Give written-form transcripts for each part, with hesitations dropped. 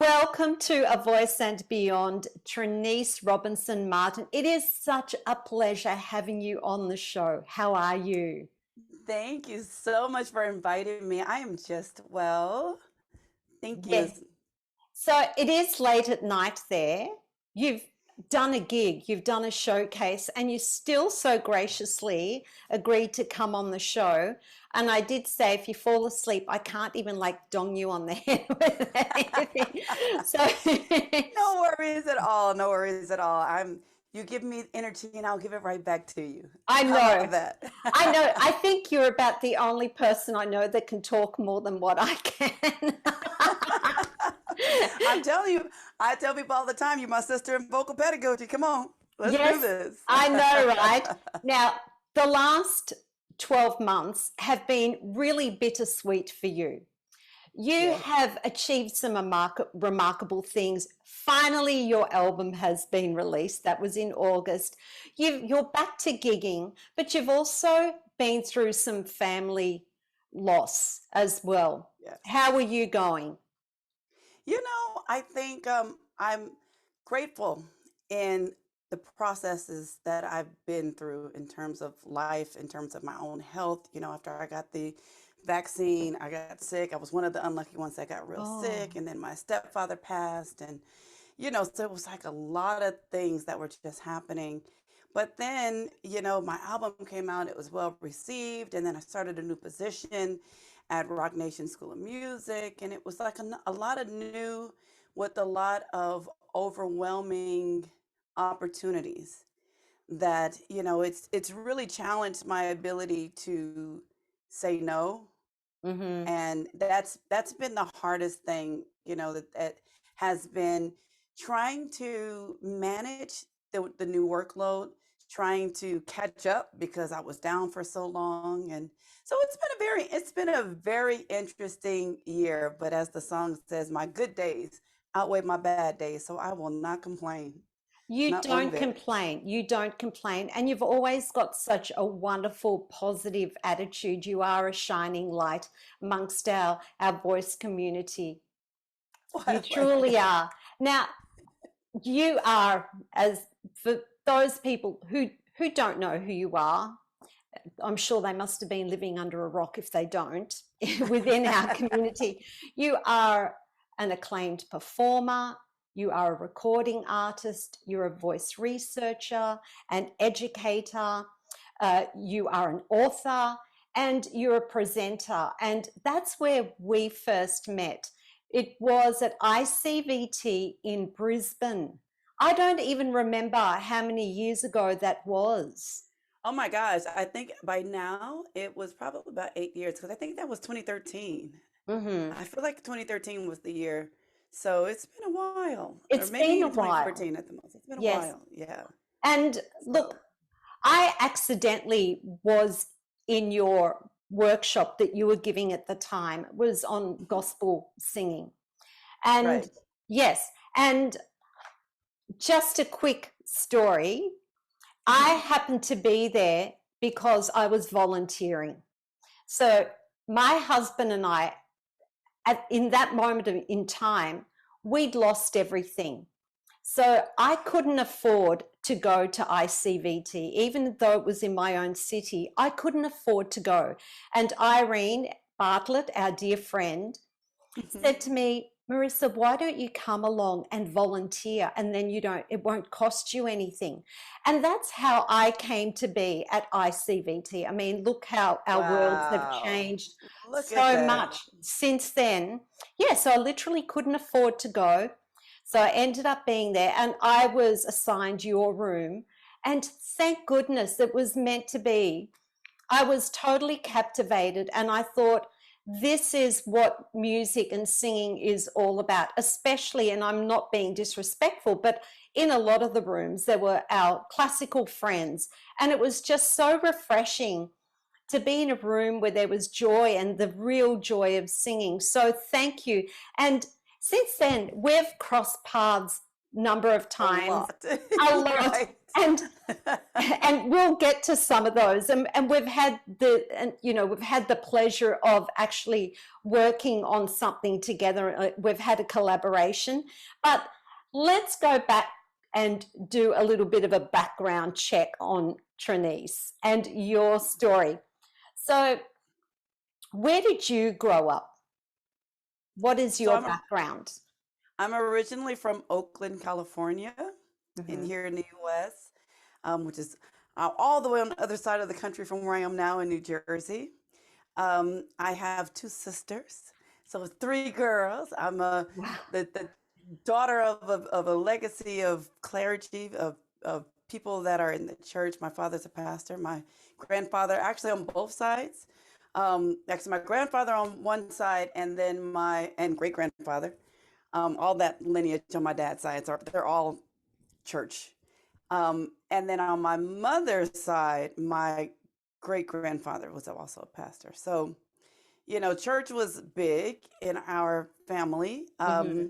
Welcome to A Voice and Beyond, Trineice Robinson-Martin. It is such a pleasure having you on the show. How are you? Thank you so much for inviting me. I am just well. Thank you. Yeah. So it is late at night there. You've done a gig, you've done a showcase, and you still so graciously agreed to come on the show. And I did say, if you fall asleep, I can't even like dong you on the head with anything. So No worries at all. No worries at all. You give me energy and I'll give it right back to you. I How know. about that? I know. I think you're about the only person I know that can talk more than what I can. I'm telling you, I tell people all the time, you're my sister in vocal pedagogy. Come on, let's do Yes, this. I know, right? Now, the last 12 months have been really bittersweet for you. You Yes. have achieved some remarkable things. Finally, your album has been released. That was in August. You're back to gigging, but you've also been through some family loss as well. Yes. How are you going? I think I'm grateful in the processes that I've been through in terms of life, in terms of my own health. After I got the vaccine, I got sick. I was one of the unlucky ones that got real Oh, sick, and then my stepfather passed, and so it was like a lot of things that were just happening. But then, my album came out, it was well received, and then I started a new position at Rock Nation School of Music, and it was like a lot of new with a lot of overwhelming opportunities that, it's really challenged my ability to say no. mm-hmm. And that's been the hardest thing, that has been trying to manage the new workload, trying to catch up because I was down for so long. And so it's been a very interesting year. But as the song says, my good days outweigh my bad days. So I will not complain. You Not one don't bit. complain. You don't complain. And you've always got such a wonderful, positive attitude. You are a shining light amongst our voice community. You Why? truly are. Now, you are, as for those people who don't know who you are, I'm sure they must have been living under a rock if they don't, within our community. You are an acclaimed performer, you are a recording artist, you're a voice researcher, an educator, you are an author, and you're a presenter. And that's where we first met. It was at ICVT in Brisbane. I don't even remember how many years ago that was. Oh my gosh, I think by now it was probably about 8 years because I think that was 2013. Mm-hmm. I feel like 2013 was the year. So it's been a while, or It's maybe been a even while. 2014 at the most. It's been a Yes. while. Yeah. And look, So, I accidentally was in your workshop that you were giving at the time. It was on mhm, gospel singing. And right. yes, and just a quick story. I Mhm. happened to be there because I was volunteering. So my husband and I, in that moment in time, we'd lost everything. So I couldn't afford to go to ICVT, even though it was in my own city. I couldn't afford to go. And Irene Bartlett, our dear friend, Mhm. said to me, Marissa, why don't you come along and volunteer, and then it won't cost you anything. And that's how I came to be at ICVT. I mean, look how our worlds have Wow. changed Look at so that. much since then. Yeah, so I literally couldn't afford to go. So I ended up being there, and I was assigned your room. And thank goodness it was meant to be. I was totally captivated, and I thought, this is what music and singing is all about, especially, and I'm not being disrespectful, but in a lot of the rooms, there were our classical friends, and it was just so refreshing to be in a room where there was joy and the real joy of singing. So thank you. And since then, we've crossed paths number of A times, lot. a You're lot. right. And and we'll get to some of those, and we've had the pleasure of actually working on something together. We've had a collaboration, but let's go back and do a little bit of a background check on Trineice and your story. So where did you grow up? What is So your background? I'm originally from Oakland, California, in Mm-hmm. here in the U.S., which is all the way on the other side of the country from where I am now in New Jersey. I have two sisters, so three girls. I'm Wow. the daughter of a legacy of clergy, of people that are in the church. My father's a pastor. My grandfather, actually on both sides. Actually, my grandfather on one side, and then my great grandfather. All that lineage on my dad's side, they're all church. And then on my mother's side, my great grandfather was also a pastor. So, church was big in our family. Mm-hmm.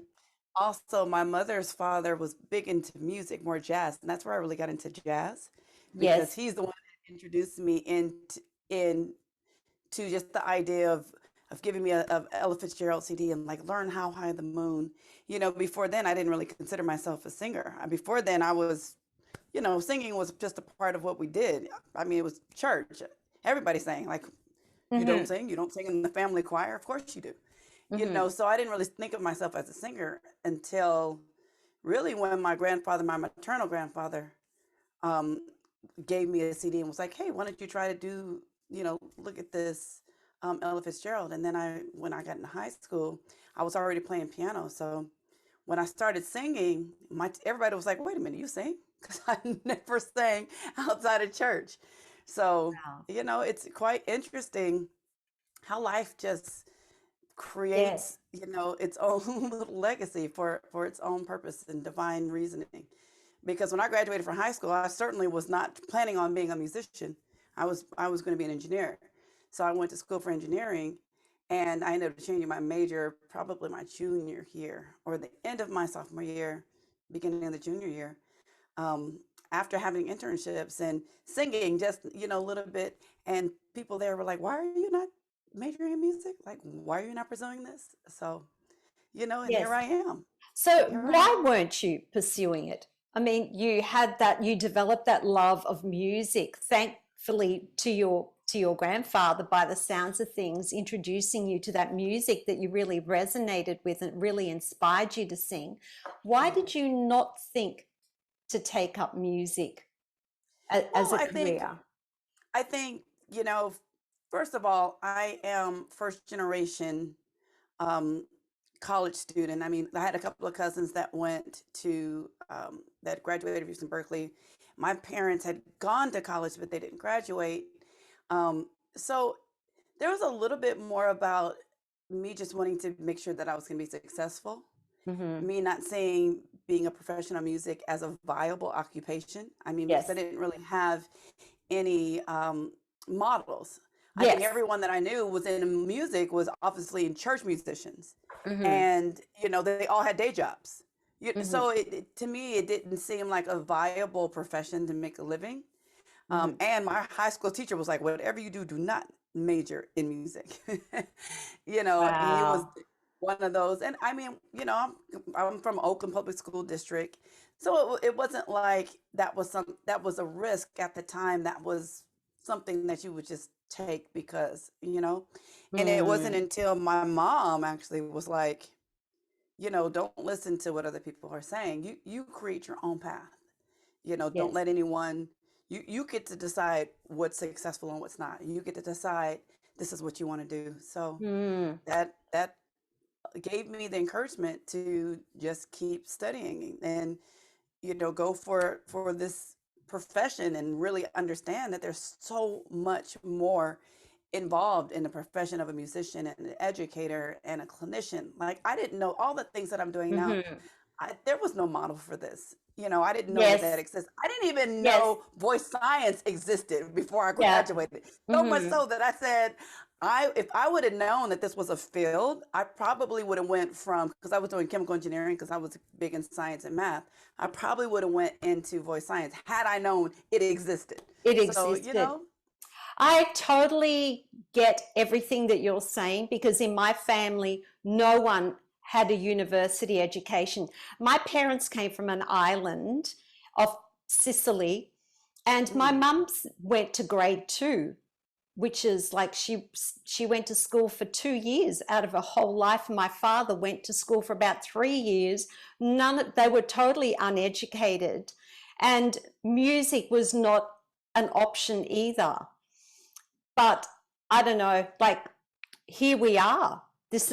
Also, my mother's father was big into music, more jazz, and that's where I really got into jazz because Yes. he's the one that introduced me into just the idea of giving me a Ella Fitzgerald CD and like learn How High the Moon. Before then I didn't really consider myself a singer. Before then I was, singing was just a part of what we did. I mean, it was church. Everybody sang. Like, Mm-hmm. you don't sing in the family choir. Of course you do. Mm-hmm. So I didn't really think of myself as a singer until really when my grandfather, my maternal grandfather, um, gave me a CD and was like, "Hey, why don't you try to do, look at this Ella Fitzgerald?" And then when I got in high school, I was already playing piano. So when I started singing, everybody was like, "Wait a minute, you sing?" Because I never sang outside of church. So, Wow. it's quite interesting how life just Yes. creates, its own little legacy for its own purpose and divine reasoning. Because when I graduated from high school, I certainly was not planning on being a musician. I was going to be an engineer. So I went to school for engineering, and I ended up changing my major probably my junior year or the end of my sophomore year, beginning of the junior year. Um, After having internships and singing just, a little bit, and people there were like, "Why are you not majoring in music? Like, why are you not pursuing this?" So, and here Yes. I am. So Here I why am. weren't you pursuing it? I mean, you developed that love of music, thankfully to your grandfather, by the sounds of things, introducing you to that music that you really resonated with and really inspired you to sing. Why Yeah. did you not think to take up music as Well, a I think career? I think, first of all, I am first generation um, college student. I mean, I had a couple of cousins that went to, that graduated from UC Berkeley. My parents had gone to college, but they didn't graduate. So there was a little bit more about me just wanting to make sure that I was going to be successful. Mm-hmm. Me not seeing being a professional music as a viable occupation. I mean, because I Yes. didn't really have any models. I think Yes. everyone that I knew was in music was obviously in church musicians, Mm-hmm. and they all had day jobs. Mm-hmm. So to me, it didn't seem like a viable profession to make a living. Mm-hmm. And my high school teacher was like, "Whatever you do, do not major in music." He was Wow. one of those. And I mean, I'm from Oakland Public School District, so it wasn't like that was a risk at the time. That was something that you would just take because. And it wasn't Mm. until my mom actually was like, don't listen to what other people are saying. You create your own path. Don't Yes. let anyone. You get to decide what's successful and what's not. You get to decide this is what you want to do. So Mm. that gave me the encouragement to just keep studying and go for this profession and really understand that there's so much more involved in the profession of a musician and an educator and a clinician. Like, I didn't know all the things that I'm doing now. Mm-hmm. There was no model for this. I didn't know that Yes. exists. I didn't even Yes. know voice science existed before I Yeah. graduated. So much Mm-hmm. so that I said, if I would have known that this was a field, I probably would have went from, because I was doing chemical engineering because I was big in science and math. I probably would have went into voice science had I known it existed. It So, existed. I totally get everything that you're saying, because in my family, no one had a university education. My parents came from an island of Sicily, and my mum went to grade 2, which is like she went to school for 2 years out of her whole life. My father went to school for about 3 years. They were totally uneducated, and music was not an option either. But I don't know, like, here we are. Here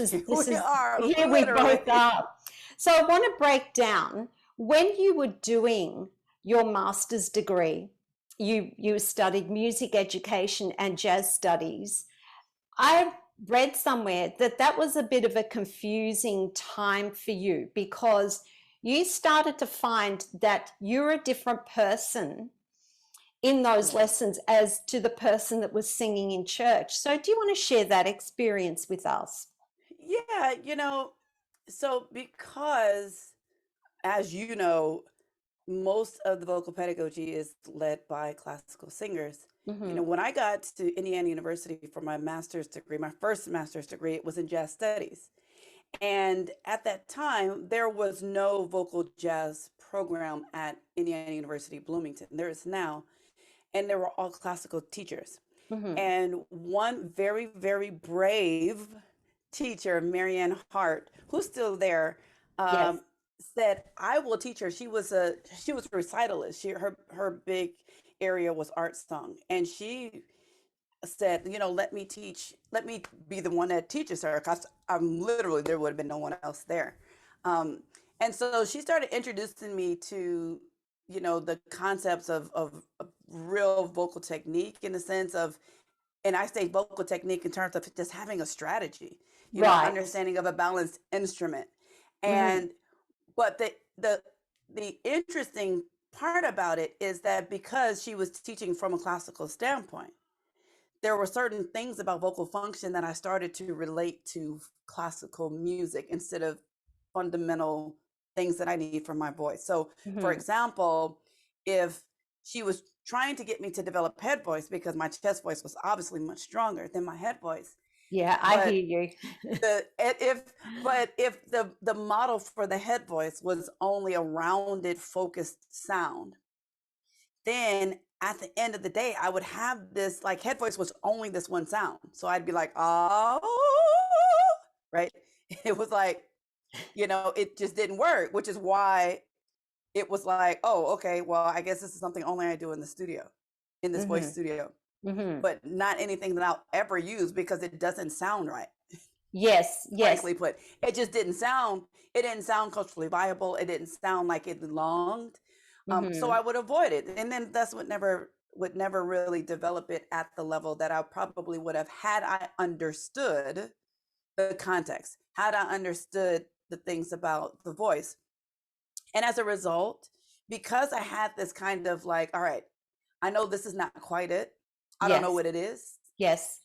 we both are. So I want to break down, when you were doing your master's degree, you studied music education and jazz studies. I read somewhere that that was a bit of a confusing time for you, because you started to find that you're a different person in those lessons as to the person that was singing in church. So do you want to share that experience with us? Yeah, so because, as you know, most of the vocal pedagogy is led by classical singers. When I got to Indiana University for my master's degree, my first master's degree, it was in jazz studies. And at that time, there was no vocal jazz program at Indiana University, Bloomington. There is now. And they were all classical teachers. And one very, very brave teacher, Marianne Hart, who's still there, Yes. said, "I will teach her." She was a recitalist. Her big area was art song, and she said, "Let me be the one that teaches her, because I'm literally, there would have been no one else there." And so she started introducing me to, the concepts of real vocal technique, in the sense of, and I say vocal technique in terms of just having a strategy, Right. understanding of a balanced instrument. And but the interesting part about it is that, because she was teaching from a classical standpoint, there were certain things about vocal function that I started to relate to classical music, instead of fundamental things that I need for my voice. So, for example, if she was trying to get me to develop head voice, because my chest voice was obviously much stronger than my head voice. Yeah, I hear you. If the model for the head voice was only a rounded, focused sound, then at the end of the day, I would have this, like, head voice was only this one sound. So I'd be like, oh, right? It was like, it just didn't work, which is why it was like, oh, okay, well, I guess this is something only I do in the studio, in this voice studio, but not anything that I'll ever use, because it doesn't sound right. Yes, yes. Frankly put, it just didn't sound, culturally viable. It didn't sound like it belonged. So I would avoid it. And then that's would never really develop it at the level that I probably would have, had I understood the context, had I understood the things about the voice. And as a result, because I had this kind of like, all right, I know this is not quite it. I don't know what it is. Yes.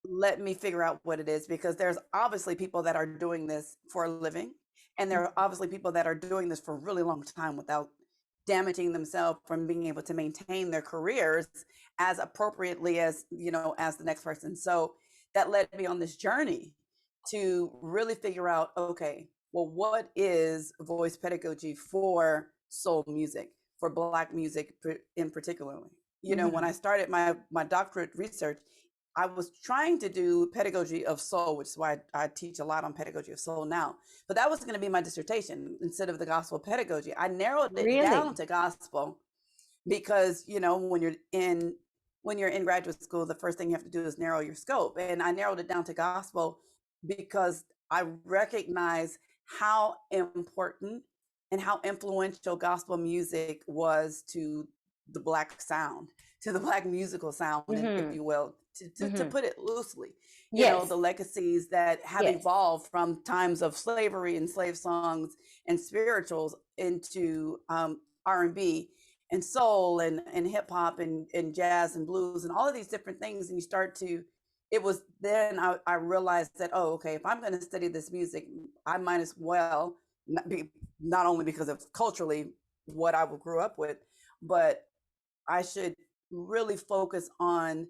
Let me figure out what it is, because there's obviously people that are doing this for a living, and there are obviously people that are doing this for a really long time without damaging themselves from being able to maintain their careers as appropriately as, as the next person. So that led me on this journey to really figure out, okay, well, what is voice pedagogy for soul music, for Black music in particularly? When I started my doctorate research, I was trying to do pedagogy of soul, which is why I teach a lot on pedagogy of soul now. But that was going to be my dissertation instead of the gospel pedagogy. I narrowed it down to gospel, because when you're in graduate school, the first thing you have to do is narrow your scope. And I narrowed it down to gospel because I recognize how important and how influential gospel music was to the Black sound, to the Black musical sound, if you will, to put it loosely. The legacies that have evolved from times of slavery and slave songs and spirituals into R&B and soul and hip hop and jazz and blues and all of these different things. And it was then I realized that, oh, okay, if I'm going to study this music, I might as well not only because of culturally what I grew up with, but I should really focus on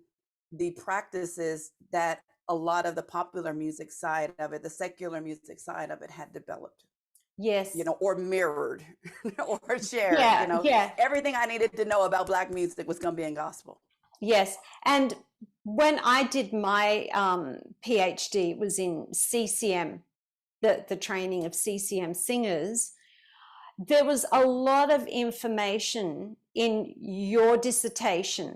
the practices that a lot of the popular music side of it, the secular music side of it, had developed, Yes. or mirrored or shared. Yeah. Yeah. Everything I needed to know about Black music was going to be in gospel. Yes. And when I did my PhD, it was in CCM, the training of CCM singers. There was a lot of information in your dissertation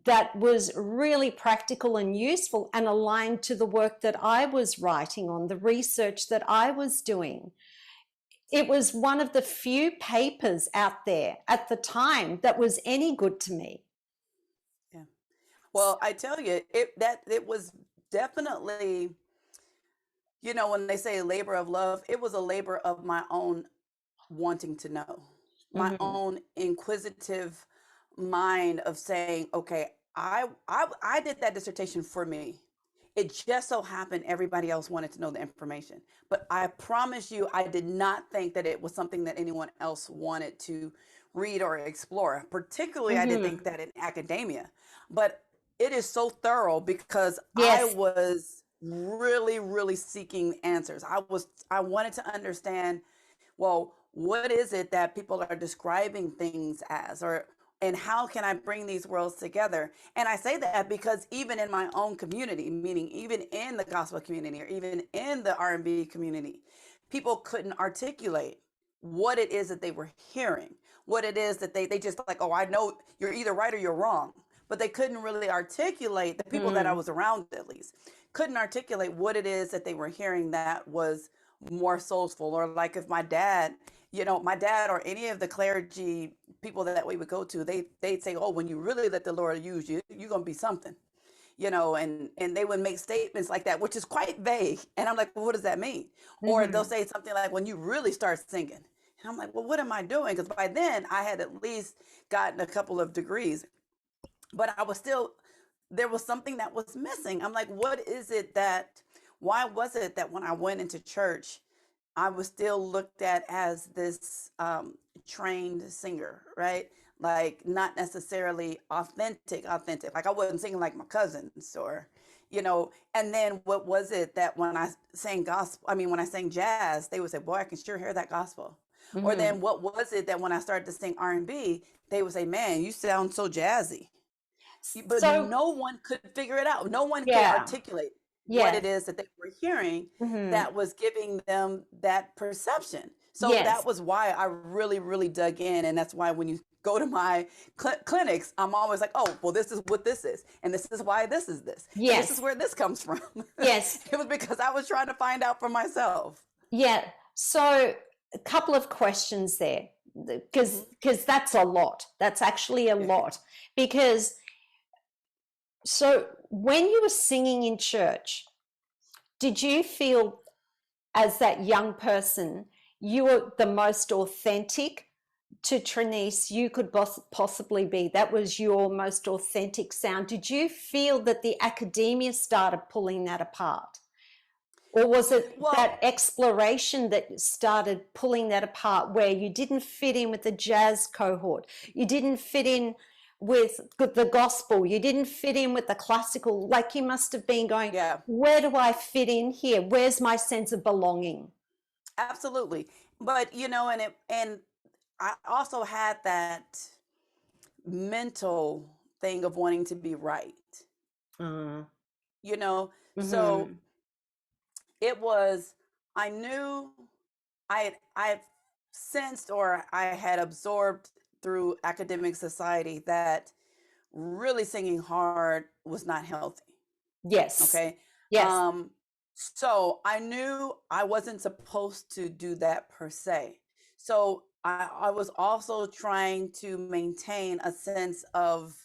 that was really practical and useful and aligned to the work that I was writing on, the research that I was doing. It was one of the few papers out there at the time that was any good to me. Yeah. Well, I tell you, it was definitely, when they say labor of love, it was a labor of my own wanting to know, my Mm-hmm. own inquisitive mind of saying, okay, I did that dissertation for me. It just so happened everybody else wanted to know the information. But I promise you, I did not think that it was something that anyone else wanted to read or explore. Particularly, I didn't Mm-hmm. think that in academia. But it is so thorough because I Yes. was really, really seeking answers. I wanted to understand, well, what is it that people are describing things as, and how can I bring these worlds together? And I say that because even in my own community, meaning even in the gospel community or even in the R&B community, people couldn't articulate what it is that they were hearing, what it is that they just like, oh, I know you're either right or you're wrong. But they couldn't really articulate, the people that I Mm-hmm. was around at least, couldn't articulate what it is that they were hearing that was more soulful. Or like if my dad or any of the clergy people that we would go to, they'd say, oh, when you really let the Lord use you, you're going to be something, and they would make statements like that, which is quite vague. And I'm like, well, what does that mean? Or they'll Mm-hmm. say something like, when you really start singing. And I'm like, well, what am I doing? Because by then I had at least gotten a couple of degrees, but there was something that was missing. I'm like, why was it that when I went into church, I was still looked at as this trained singer, right? Like not necessarily authentic. Like I wasn't singing like my cousins, and then what was it that when I sang when I sang jazz, they would say, boy, I can sure hear that gospel. Or Mm-hmm. then what was it that when I started to sing R&B, they would say, man, you sound so jazzy. But So, no one could figure it out. No one could yeah. articulate what Yes. it is that they were hearing Mm-hmm. that was giving them that perception. So Yes. that was why I really, really dug in. And that's why when you go to my clinics, I'm always like, oh, well, this is what this is. And this is why this is this. And this is Yes. where this comes from. Yes. It was because I was trying to find out for myself. Yeah. So a couple of questions there, because Hmm. that's a lot. That's actually a lot. Because so when you were singing in church, did you feel as that young person you were the most authentic to Trineice you could possibly be? That was your most authentic sound. Did you feel that the academia started pulling that apart? Or was it Well, that exploration that started pulling that apart, where you didn't fit in with the jazz cohort, you didn't fit in with the gospel, you didn't fit in with the classical? Like you must have been going, yeah, where do I fit in here? Where's my sense of belonging? absolutely. But and I also had that mental thing of wanting to be right. Mm. So Mm-hmm. it was, I knew I sensed, or I had absorbed through academic society, that really singing hard was not healthy. Yes. Okay. Yes. So I knew I wasn't supposed to do that per se. So I was also trying to maintain a sense of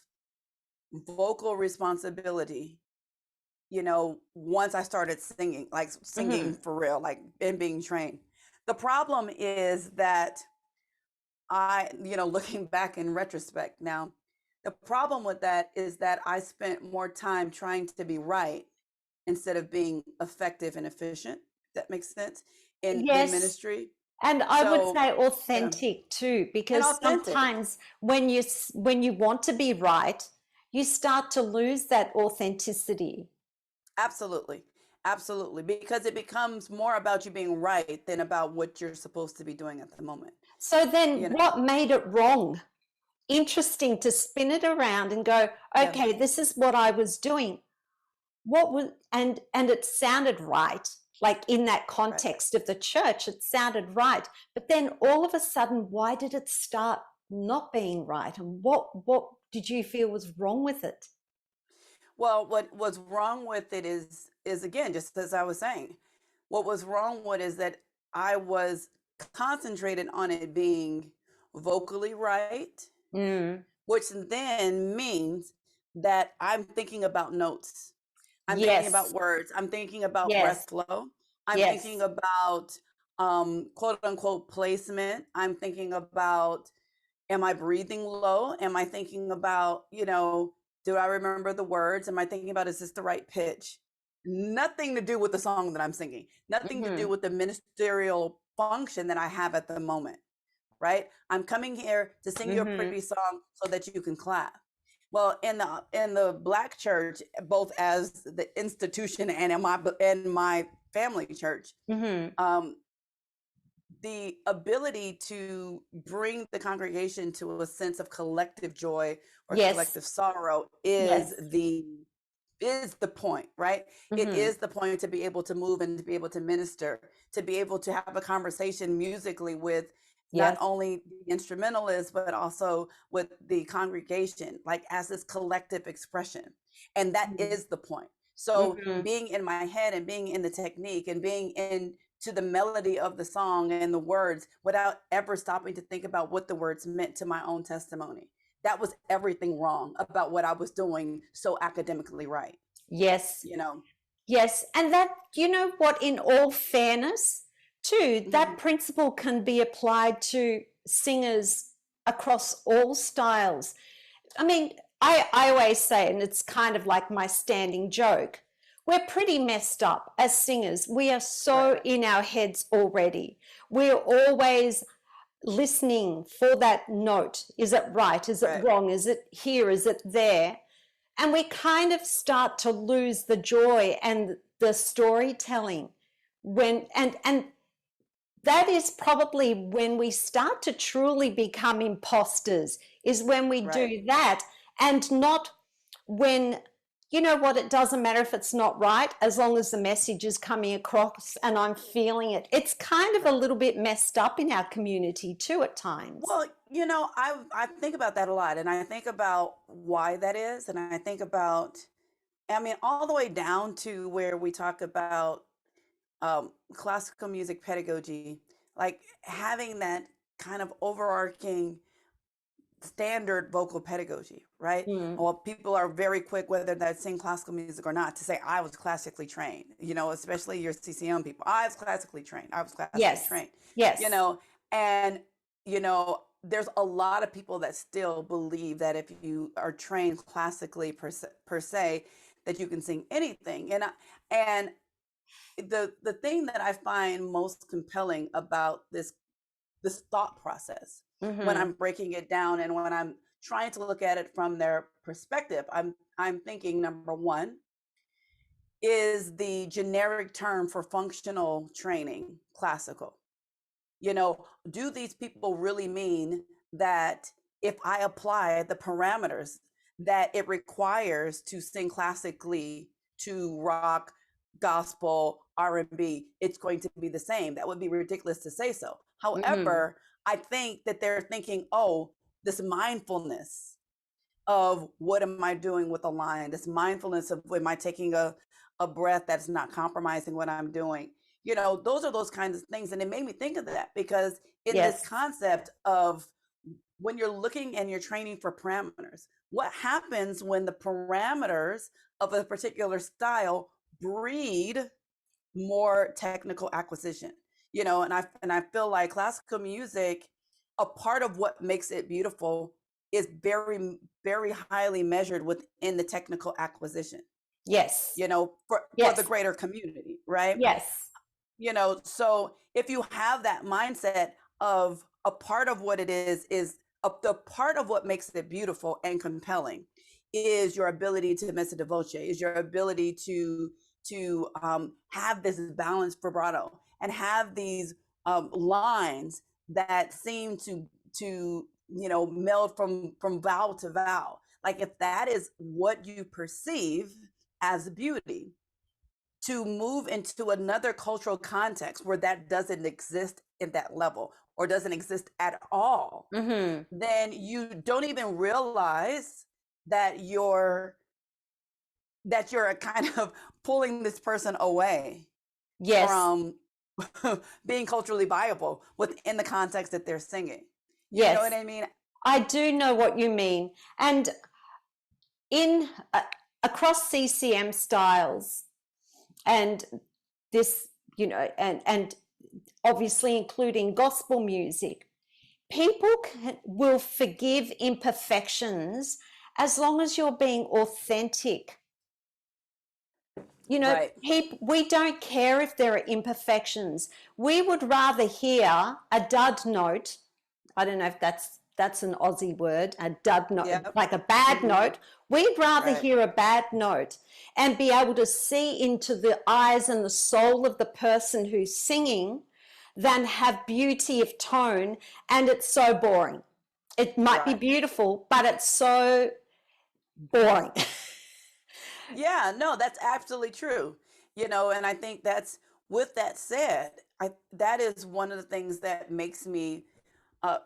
vocal responsibility, once I started singing, like singing Mm-hmm. for real, like, and being trained. The problem is that looking back in retrospect now, The problem with that is that I spent more time trying to be right instead of being effective and efficient. If that makes sense in Yes. ministry. And I would So say yeah, authentic too, and because authentic. sometimes when you want to be right, you start to lose that authenticity. Absolutely. Absolutely. Because it becomes more about you being right than about what you're supposed to be doing at the moment. So then You know? what made it wrong? Interesting to spin it around and go, Yeah. okay, this is what I was doing. What was and it sounded right. Like in that Right. context of the church, it sounded right. But then all of a sudden, why did it start not being right? And what did you feel was wrong with it? Well, what was wrong with it is again, just as I was saying, what was wrong with it is that I was concentrated on it being vocally right, Mm, which then means that I'm thinking about notes. I'm thinking about yes, words. I'm thinking about breath yes, flow. I'm thinking yes. about quote unquote placement. I'm thinking about, am I breathing low? Am I thinking about, do I remember the words? Am I thinking about, is this the right pitch? Nothing to do with the song that I'm singing, nothing to do Hmm. with the ministerial function that I have at the moment, right? I'm coming here to sing you a Hmm. pretty song so that you can clap. Well, in the Black church, both as the institution and in my family church, Hmm. um, the ability to bring the congregation to a sense of collective joy or Yes, collective sorrow yes. is the point, right? It Hmm. is the point to be able to move and to be able to minister, to be able to have a conversation musically with not Yes. only the instrumentalists, but also with the congregation, like as this collective expression. And that is the point. So Hmm. being in my head and being in the technique and being in to the melody of the song and the words without ever stopping to think about what the words meant to my own testimony, that was everything wrong about what I was doing so academically right, Yes. you know? Yes, and that, you know what, in all fairness, too, that Mhm. principle can be applied to singers across all styles. I mean, I always say, and it's kind of like my standing joke, we're pretty messed up as singers. We are Right, so in our heads already. We're always listening for that note. Is it right? Is it right. wrong? Is it here? Is it there? And we kind of start to lose the joy and the storytelling when and that is probably when we start to truly become imposters, is when we Right. do that, and not when, you know what, it doesn't matter if it's not right as long as the message is coming across and I'm feeling it. It's kind of a Right. little bit messed up in our community too at times. Well, I think about that a lot, and I think about why that is, and I think about, I mean, all the way down to where we talk about classical music pedagogy, like having that kind of overarching standard vocal pedagogy, right? Mm. Well, people are very quick, whether they sing classical music or not, to say, I was classically trained, especially your CCM people. I was classically trained. I was classically Yes, trained, you yes. know, and, there's a lot of people that still believe that if you are trained classically per se, that you can sing anything. And the thing that I find most compelling about this thought process when Mm-hmm. I'm breaking it down and when I'm trying to look at it from their perspective, I'm thinking number one is the generic term for functional training classical. Do these people really mean that if I apply the parameters that it requires to sing classically, to rock, gospel, R&B, it's going to be the same? That would be ridiculous to say so. Mm-hmm. However, I think that they're thinking, oh, this mindfulness of what am I doing with a line, this mindfulness of, am I taking a breath that's not compromising what I'm doing? Those are those kinds of things. And it made me think of that because in this Yes. concept of when you're looking and you're training for parameters, what happens when the parameters of a particular style breed more technical acquisition? And I feel like classical music, a part of what makes it beautiful is very, very highly measured within the technical acquisition, Yes. you know, for the Yes. greater community, right? Yes. You know, so if you have that mindset of a part of what it is the part of what makes it beautiful and compelling is your ability to messa di voce, is your ability to have this balanced vibrato and have these lines that seem to meld from vowel to vowel. Like if that is what you perceive as beauty, to move into another cultural context where that doesn't exist in that level or doesn't exist at all, Mm-hmm. then you don't even realize that you're kind of pulling this person away Yes. from being culturally viable within the context that they're singing. You know what Yes. I mean? I do know what you mean. And in across CCM styles, and this, you know, and obviously including gospel music, people will forgive imperfections as long as you're being authentic. You know, Right. we don't care if there are imperfections. We would rather hear a dud note. I don't know if that's an Aussie word, a dud note, Yep. like a bad Mm-hmm. note. We'd rather Right. hear a bad note and be able to see into the eyes and the soul of the person who's singing than have beauty of tone, and it's so boring. It might be Right. beautiful, but it's so boring. Yeah, no, that's absolutely true. You know, and I think that's, with that said, that is one of the things that makes me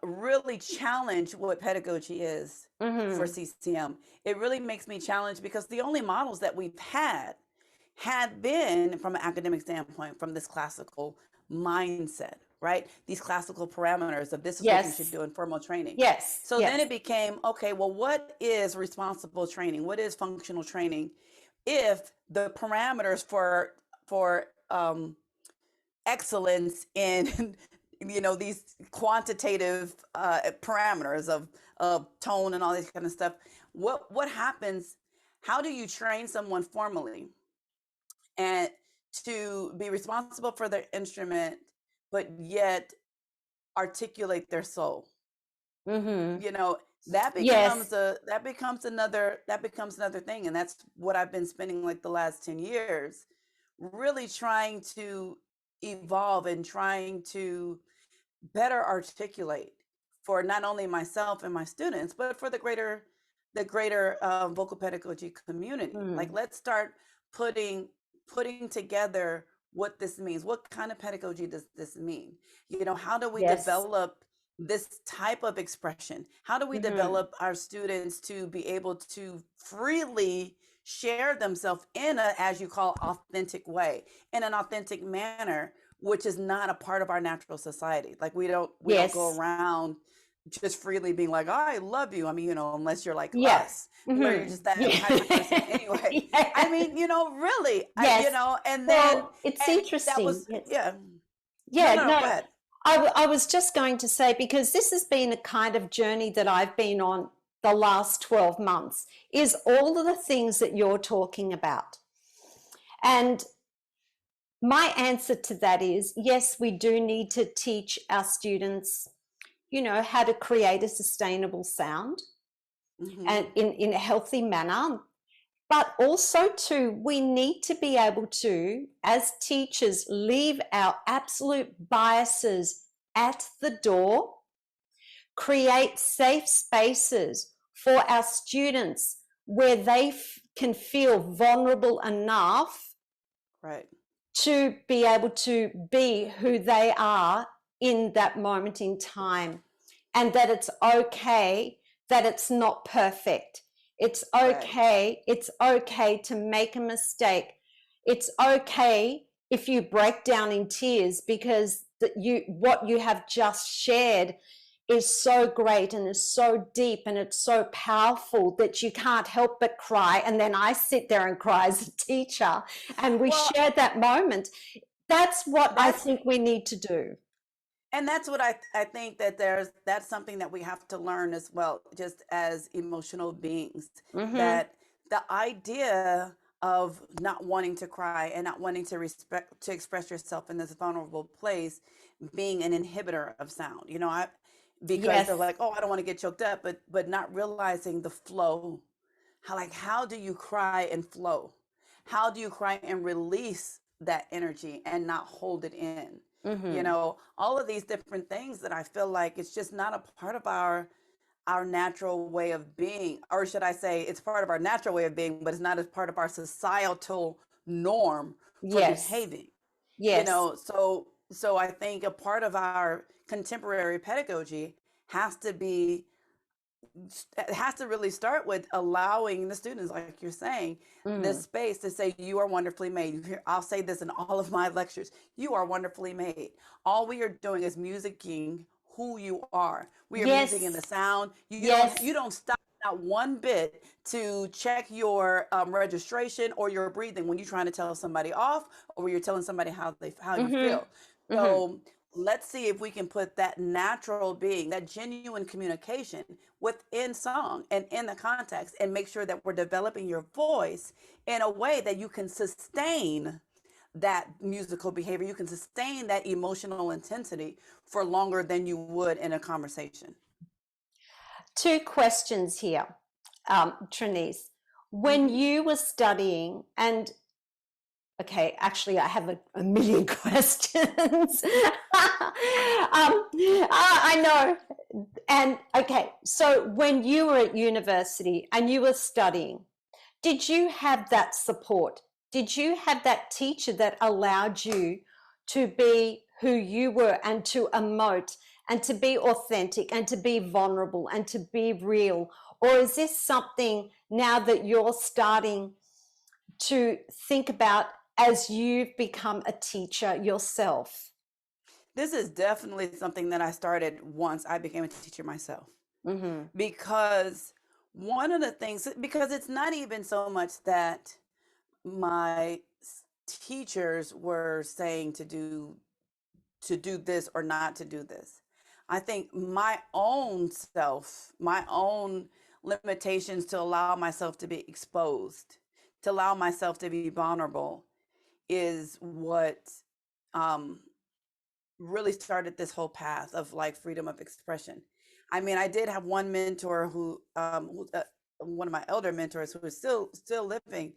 really challenge what pedagogy is for Mm-hmm. CCM. It really makes me challenge because the only models that we've had been from an academic standpoint, from this classical mindset, right? These classical parameters of this is what you should Yes. do in formal training. Yes. So then Yes. it became, okay, well, what is responsible training? What is functional training? If the parameters for excellence in these quantitative parameters of tone and all this kind of stuff, what happens, how do you train someone formally and to be responsible for their instrument but yet articulate their soul? Mm-hmm. You know, that Yes. becomes another thing, and that's what I've been spending like the last 10 years really trying to evolve and trying to better articulate for not only myself and my students, but for the greater vocal pedagogy community. Like, Mm. let's start putting together what this means. What kind of pedagogy does this mean? You know, how do we Yes. develop this type of expression? How do we Mm-hmm. develop our students to be able to freely share themselves in a, as you call, authentic way, in an authentic manner, which is not a part of our natural society. Like, we don't go Yes. around just freely being like, oh, I love you. I mean, unless you're like Yeah. us, where you're Mm-hmm. just that type of person Yeah. anyway. I Yeah. mean, really, Yes. and then, Well, it's and that interesting. was, Yes. yeah. No, Yeah. no, no, No, go ahead. I was just going to say, because this has been a kind of journey that I've been on the last 12 months, is all of the things that you're talking about. And my answer to that is yes, we do need to teach our students, how to create a sustainable sound Hmm. and in a healthy manner. But also, too, we need to be able to, as teachers, leave our absolute biases at the door, create safe spaces for our students where they can feel vulnerable enough Right. to be able to be who they are in that moment in time, and that it's okay, that it's not perfect. It's Right. okay. It's okay to make a mistake. It's okay if you break down in tears, because what you have just shared is so great and is so deep and it's so powerful that you can't help but cry. And then I sit there and cry as a teacher, and we Well, share that moment. That's what I that's think we need to do. And that's what I think that that's something that we have to learn as well, just as emotional beings, Mm-hmm. that the idea of not wanting to cry and not wanting to respect to express yourself in this vulnerable place being an inhibitor of sound. I because they're Yes. like, oh, I don't want to get choked up, but not realizing the flow. How do you cry and flow? How do you cry and release that energy and not hold it in? Mm-hmm. All of these different things that I feel like it's just not a part of our natural way of being, or should I say it's part of our natural way of being, but it's not as part of our societal norm for Yes. behaving. Yes. So I think a part of our contemporary pedagogy has to be it has to really start with allowing the students, like you're saying, this Mm. space to say, you are wonderfully made. I'll say this in all of my lectures: you are wonderfully made. All we are doing is musicking who you are. We are musicking in Yes. the sound. You Yes. don't stop not one bit to check your registration or your breathing when you're trying to tell somebody off, or when you're telling somebody how you Mm-hmm. feel. Mm-hmm. So let's see if we can put that natural being, that genuine communication within song and in the context, and make sure that we're developing your voice in a way that you can sustain that musical behavior. You can sustain that emotional intensity for longer than you would in a conversation. Two questions here, Trineice. When Mm-hmm. you were studying, and okay, actually, I have a million questions. I know. And okay, so when you were at university and you were studying, did you have that support? Did you have that teacher that allowed you to be who you were and to emote and to be authentic and to be vulnerable and to be real? Or is this something now that you're starting to think about as you've become a teacher yourself? This is definitely something that I started once I became a teacher myself. Mm-hmm. Because one of the things, because it's not even so much that my teachers were saying to do this or not to do this. I think my own self, my own limitations to allow myself to be exposed, to allow myself to be vulnerable, is what um, really started this whole path of like freedom of expression. I mean, I did have one mentor one of my elder mentors who is still living.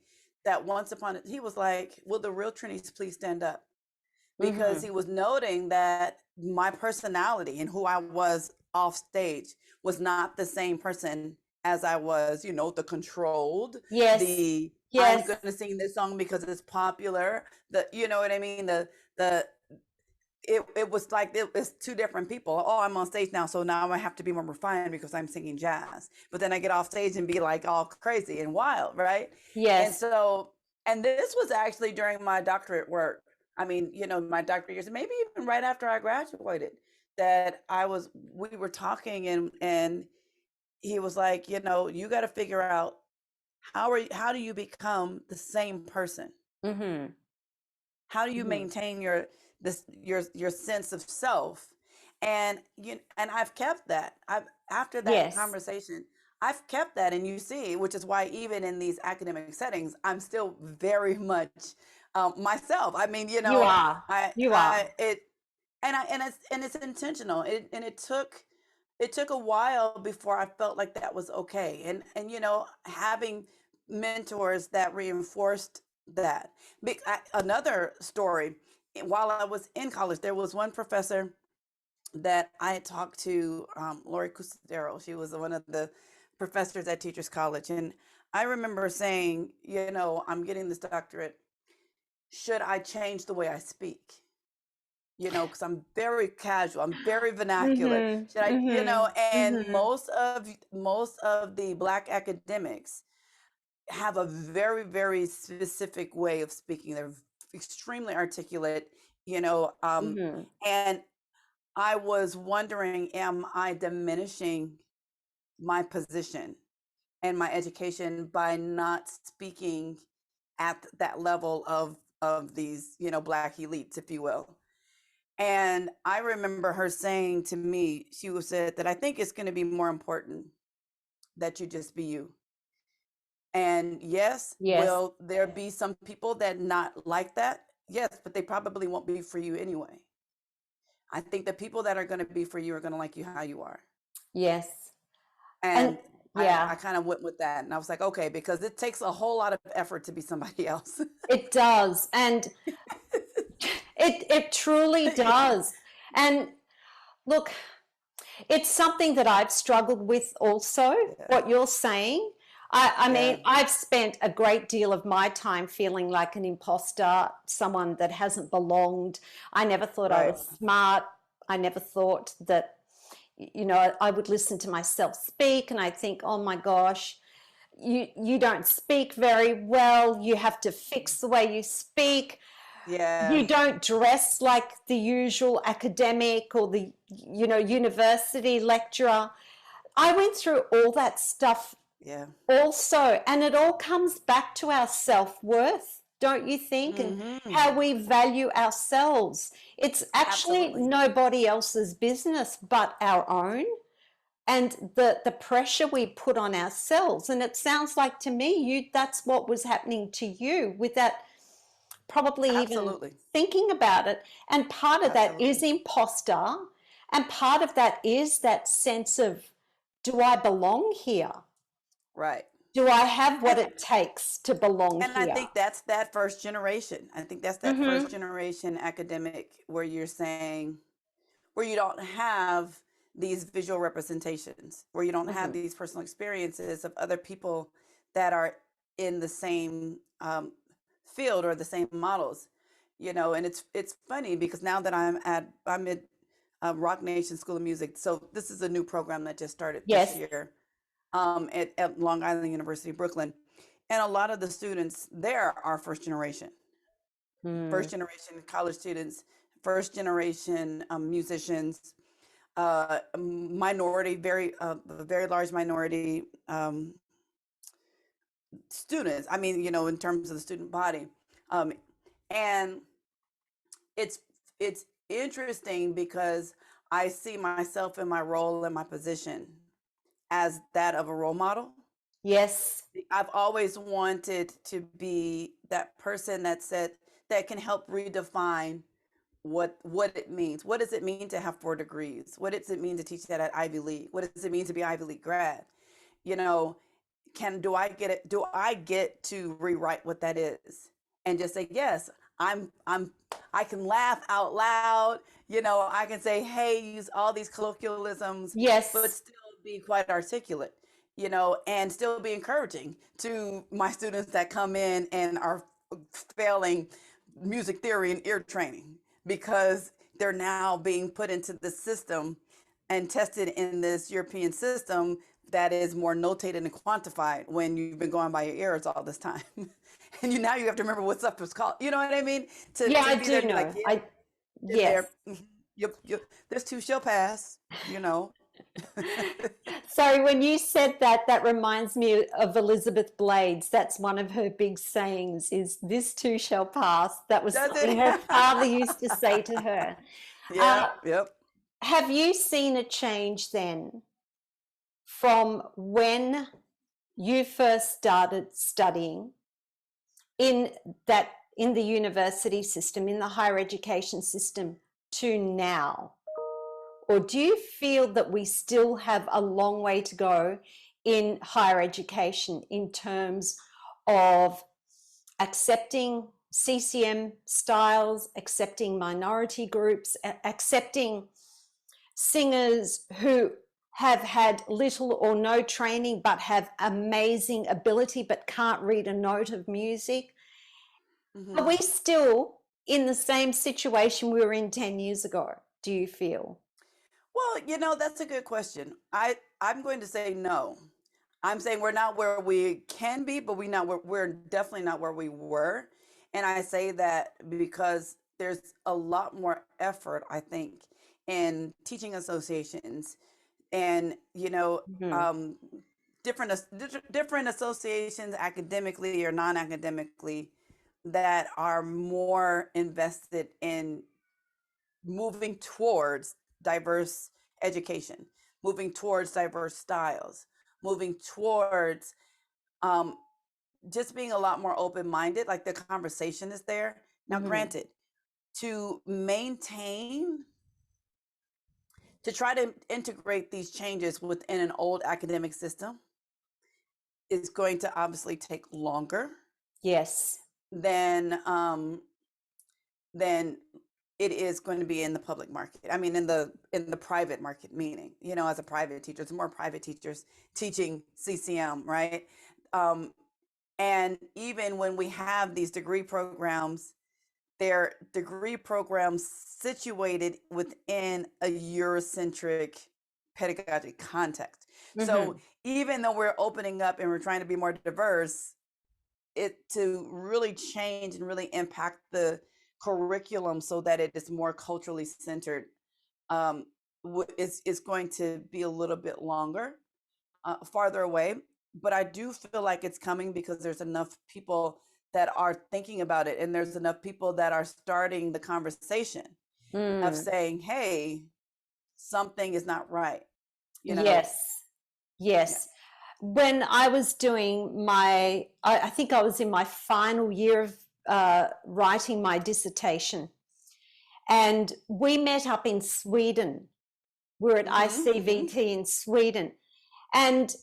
That once upon he was like, "Will the real Trineice please stand up?" Because Mm-hmm. he was noting that my personality and who I was off stage was not the same person as I was, the controlled, Yes. the I'm Yes. going to sing this song because it's popular, you know what I mean? The it was like it was two different people. Oh, I'm on stage now, so now I have to be more refined because I'm singing jazz. But then I get off stage and be like all crazy and wild, right? And Yes. so, and this was actually during my doctorate work. I mean, my doctorate years, maybe even right after I graduated, that we were talking, and he was like, you got to figure out how do you become the same person? Mm-hmm. How do you Mm-hmm. maintain your sense of self? And I've kept that. I've After that Yes. conversation, I've kept that. And you see, which is why even in these academic settings, I'm still very much myself. I mean, You are. You are. I it and it's intentional. It took a while before I felt like that was okay. And having mentors that reinforced that. Another story: while I was in college, there was one professor that I had talked to, Lori Cusadero. She was one of the professors at Teachers College. And I remember saying, I'm getting this doctorate. Should I change the way I speak? Because I'm very casual, I'm very vernacular. Mm-hmm. Should I, Mm-hmm. and Mm-hmm. most of the Black academics have a very, very specific way of speaking. They're extremely articulate, you know, um, Mm-hmm. and I was wondering, am I diminishing my position and my education by not speaking at that level of these, Black elites, if you will? And I remember her saying to me, she said that I think it's going to be more important that you just be you. And yes, Yes. will there be some people that not like that? Yes, but they probably won't be for you anyway. I think the people that are going to be for you are going to like you how you are. Yes. And And I yeah, kind of went with that. And I was like, okay, because it takes a whole lot of effort to be somebody else. it does. And it truly does. And look, it's something that I've struggled with also, Yeah. what you're saying. I Yeah. mean, I've spent a great deal of my time feeling like an imposter, someone that hasn't belonged. I never thought I Right. was smart. I never thought that, you know, I would listen to myself speak and I think, oh my gosh, you don't speak very well. You have to fix the way you speak. Yeah. You don't dress like the usual academic or the, you know, university lecturer. I went through all that stuff Yeah. also, and it all comes back to our self-worth, don't you think? And Hmm. how we value ourselves. It's actually Absolutely. nobody else's business but our own, and the pressure we put on ourselves. And it sounds like to me you that's what was happening to you with that, probably even Absolutely. thinking about it. And part of that is Absolutely. imposter, and part of that is that sense of, do I belong here? Right. Do I have what And it takes to belong I here? think that's that first generation. I think that's that first Mm-hmm. generation academic where you're saying, where you don't have these visual representations, where you don't have Mm-hmm. these personal experiences of other people that are in the same field or the same models, you know. And it's funny because now that I'm at Rock Nation School of Music, so this is a new program that just started this Yes. year at Long Island University, Brooklyn, and a lot of the students there are Mm. first generation college students, first generation musicians, minority, very large minority students. I mean, you know, in terms of the student body, um, and it's it's interesting because I see myself in my role and my position as that of a role model. Yes. I've always wanted to be that person that said that can help redefine what it means. What does it mean to have 4 degrees? What does it mean to teach that at Ivy League? What does it mean to be Ivy League grad? You know, can do I get it? Do I get to rewrite what that is and just say yes? I'm I can laugh out loud. You know, I can say hey, use all these colloquialisms, but Yes. still be quite articulate. You know, and still be encouraging to my students that come in and are failing music theory and ear training because they're now being put into the system and tested in this European system that is more notated and quantified when you've been going by your ears all this time. And you now you have to remember what stuff was called. You know what I mean? Yeah, To I be there do and be like, know. yeah, I been yes. there. This too shall pass, you know. Sorry, when you said that, that reminds me of Elizabeth Blades. That's one of her big sayings, is this too shall pass. That was Does it? something her father used to say to her. Uh, Yep, yep. have you seen a change then from when you first started studying in that, in the university system, in the higher education system, to now? Or do you feel that we still have a long way to go in higher education in terms of accepting CCM styles, accepting minority groups, accepting singers who have had little or no training but have amazing ability but can't read a note of music? Are Hmm. we still in the same situation we were in 10 years ago, do you feel? Well, you know, that's a good question. I'm going to say no. I'm saying we're not where we can be, but we're definitely not where we were. And I say that because there's a lot more effort, I think, in teaching associations and, you know, Mhm. um, different associations academically or non-academically that are more invested in moving towards diverse education, moving towards diverse styles, moving towards just being a lot more open-minded, like the conversation is there. Now, Mm-hmm. granted, to maintain, to try to integrate these changes within an old academic system is going to obviously take longer Yes. than than it is going to be in the public market. I mean, in the private market, meaning, you know, as a private teacher, there's more private teachers teaching CCM, right? And even when we have these degree programs, they're degree programs situated within a Eurocentric pedagogic context. Mm-hmm. So even though we're opening up and we're trying to be more diverse, it to really change and really impact the curriculum so that it is more culturally centered um, is going to be a little bit longer, farther away. But I do feel like it's coming because there's enough people that are thinking about it, and there's enough people that are starting the conversation of Mm. saying, "Hey, something is not right." You know, Yes. yeah. Yes. When I was doing I think I was in my final year of writing my dissertation, and we met up in Sweden. We're at Mm-hmm. ICVT in Sweden. And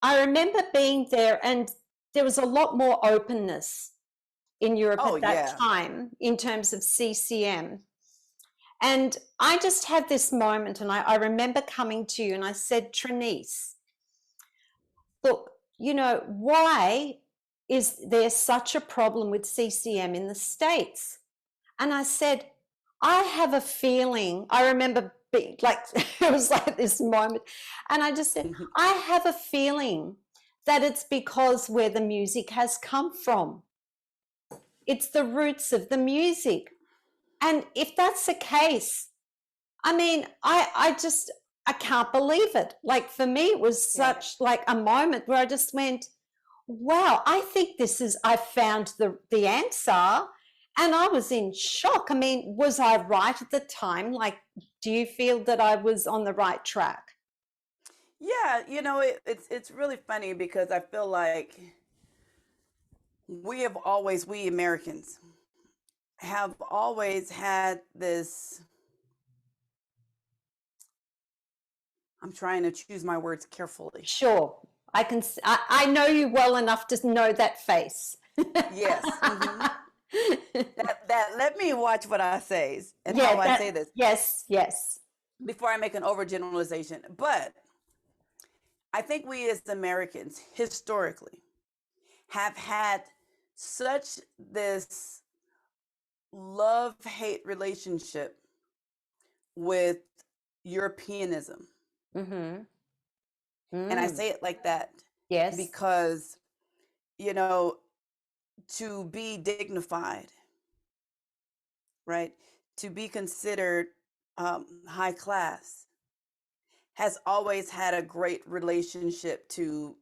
I remember being there, and there was a lot more openness in Europe Oh at that yeah. time in terms of CCM. And I just had this moment, and I remember coming to you and I said, Trineice, look, you know, why is there such a problem with CCM in the States? And I said, I have a feeling, I remember being like, it was like this moment. And I just said, I have a feeling that it's because where the music has come from. It's the roots of the music. And if that's the case, I mean, I can't believe it. Like for me, it was Yeah. such like a moment where I just went, wow, I think I found the answer. And I was in shock. I mean, was I right at the time? Like, do you feel that I was on the right track? Yeah, you know, it's really funny because I feel like we Americans have always had this, I'm trying to choose my words carefully. Sure. I know you well enough to know that face. Yes. That let me watch what I say and how Yeah, I say this yes, yes. before I make an overgeneralization. But I think we as Americans historically have had such this love-hate relationship with Europeanism. Mm-hmm. And I Mm. say it like that Yes. because, you know, to be dignified, right? To be considered high class has always had a great relationship to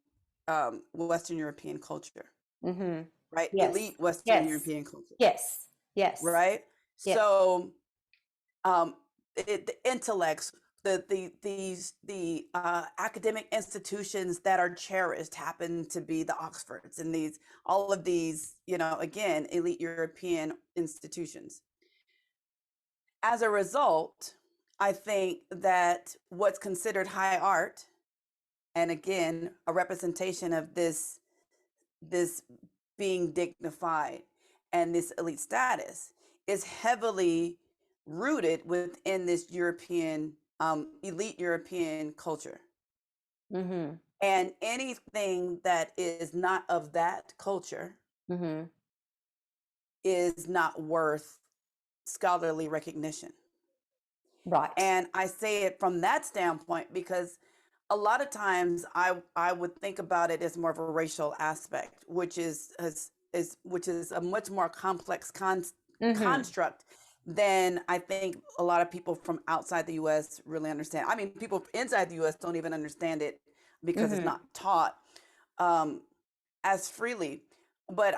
Western European culture, Mm-hmm. right? Yes. Elite Western Yes. European culture, Yes. Yes. right? Yes. So the intellects, the academic institutions that are cherished happen to be the Oxfords and these all of these, you know, again, elite European institutions. As a result, I think that what's considered high art, and again, a representation of this being dignified and this elite status is heavily rooted within this European elite European culture. Mm-hmm. And anything that is not of that culture Mm-hmm. is not worth scholarly recognition. Right. And I say it from that standpoint because a lot of times I would think about it as more of a racial aspect, which is which is a much more complex Mm-hmm. construct than I think a lot of people from outside the US really understand. I mean, people inside the US don't even understand it because it's Mm-hmm. not taught um, as freely. but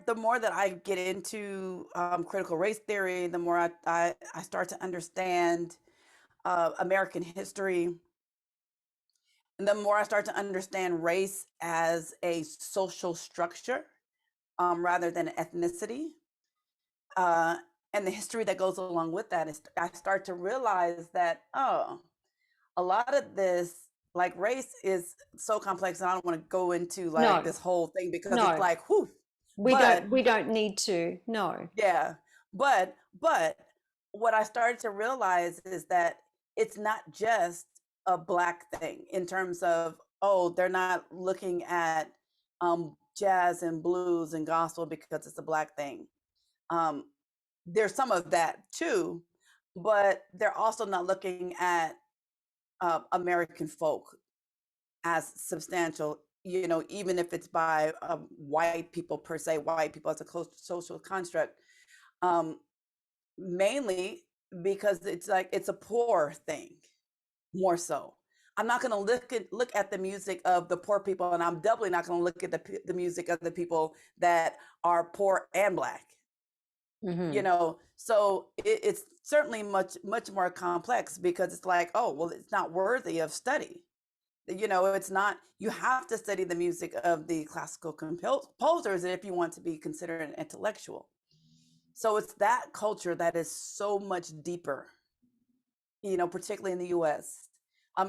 the more that I get into critical race theory, the more I start to understand American history, and the more I start to understand race as a social structure rather than ethnicity, uh, and the history that goes along with that, is I start to realize that, oh, a lot of this, like, race is so complex, and I don't want to go into like No, this whole thing because it's no, like, whew, we but don't need to. No. yeah, but what I started to realize is that it's not just a black thing in terms of, oh, they're not looking at jazz and blues and gospel because it's a black thing. Um, there's some of that too, but they're also not looking at American folk as substantial, even if it's by white people per se, white people as a social construct. Um, Mainly because it's like it's a poor thing more so. I'm not going to look at the music of the poor people, and I'm doubly not going to look at the music of the people that are poor and black. Hmm. So it's certainly much more complex, because it's like, oh well, it's not worthy of study. It's not. You have to study the music of the classical composers if you want to be considered an intellectual. So it's that culture that is so much deeper, particularly in the US.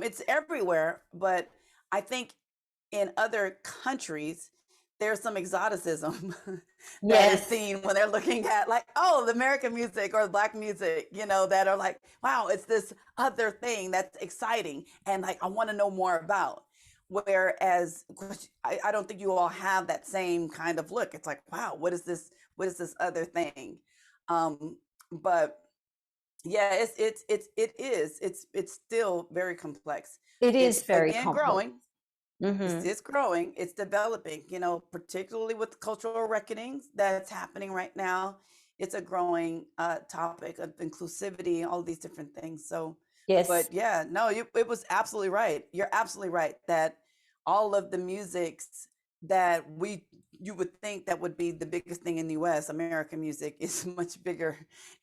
It's everywhere, but I think in other countries, there's some exoticism that is Yes. seen when they're looking at, like, oh, the American music or black music, that are like, wow, it's this other thing that's exciting and like I want to know more about. Whereas I don't think you all have that same kind of look. It's like, wow, what is this? What is this other thing? Um, but yeah, it's still very complex. It It's is very again complex. growing. Hmm. It's growing. It's developing. Particularly with the cultural reckonings that's happening right now. It's a growing topic of inclusivity, all these different things. So, Yes. but yeah, no, it was absolutely right. You're absolutely right that all of the musics that you would think that would be the biggest thing in the U.S., American music, is much bigger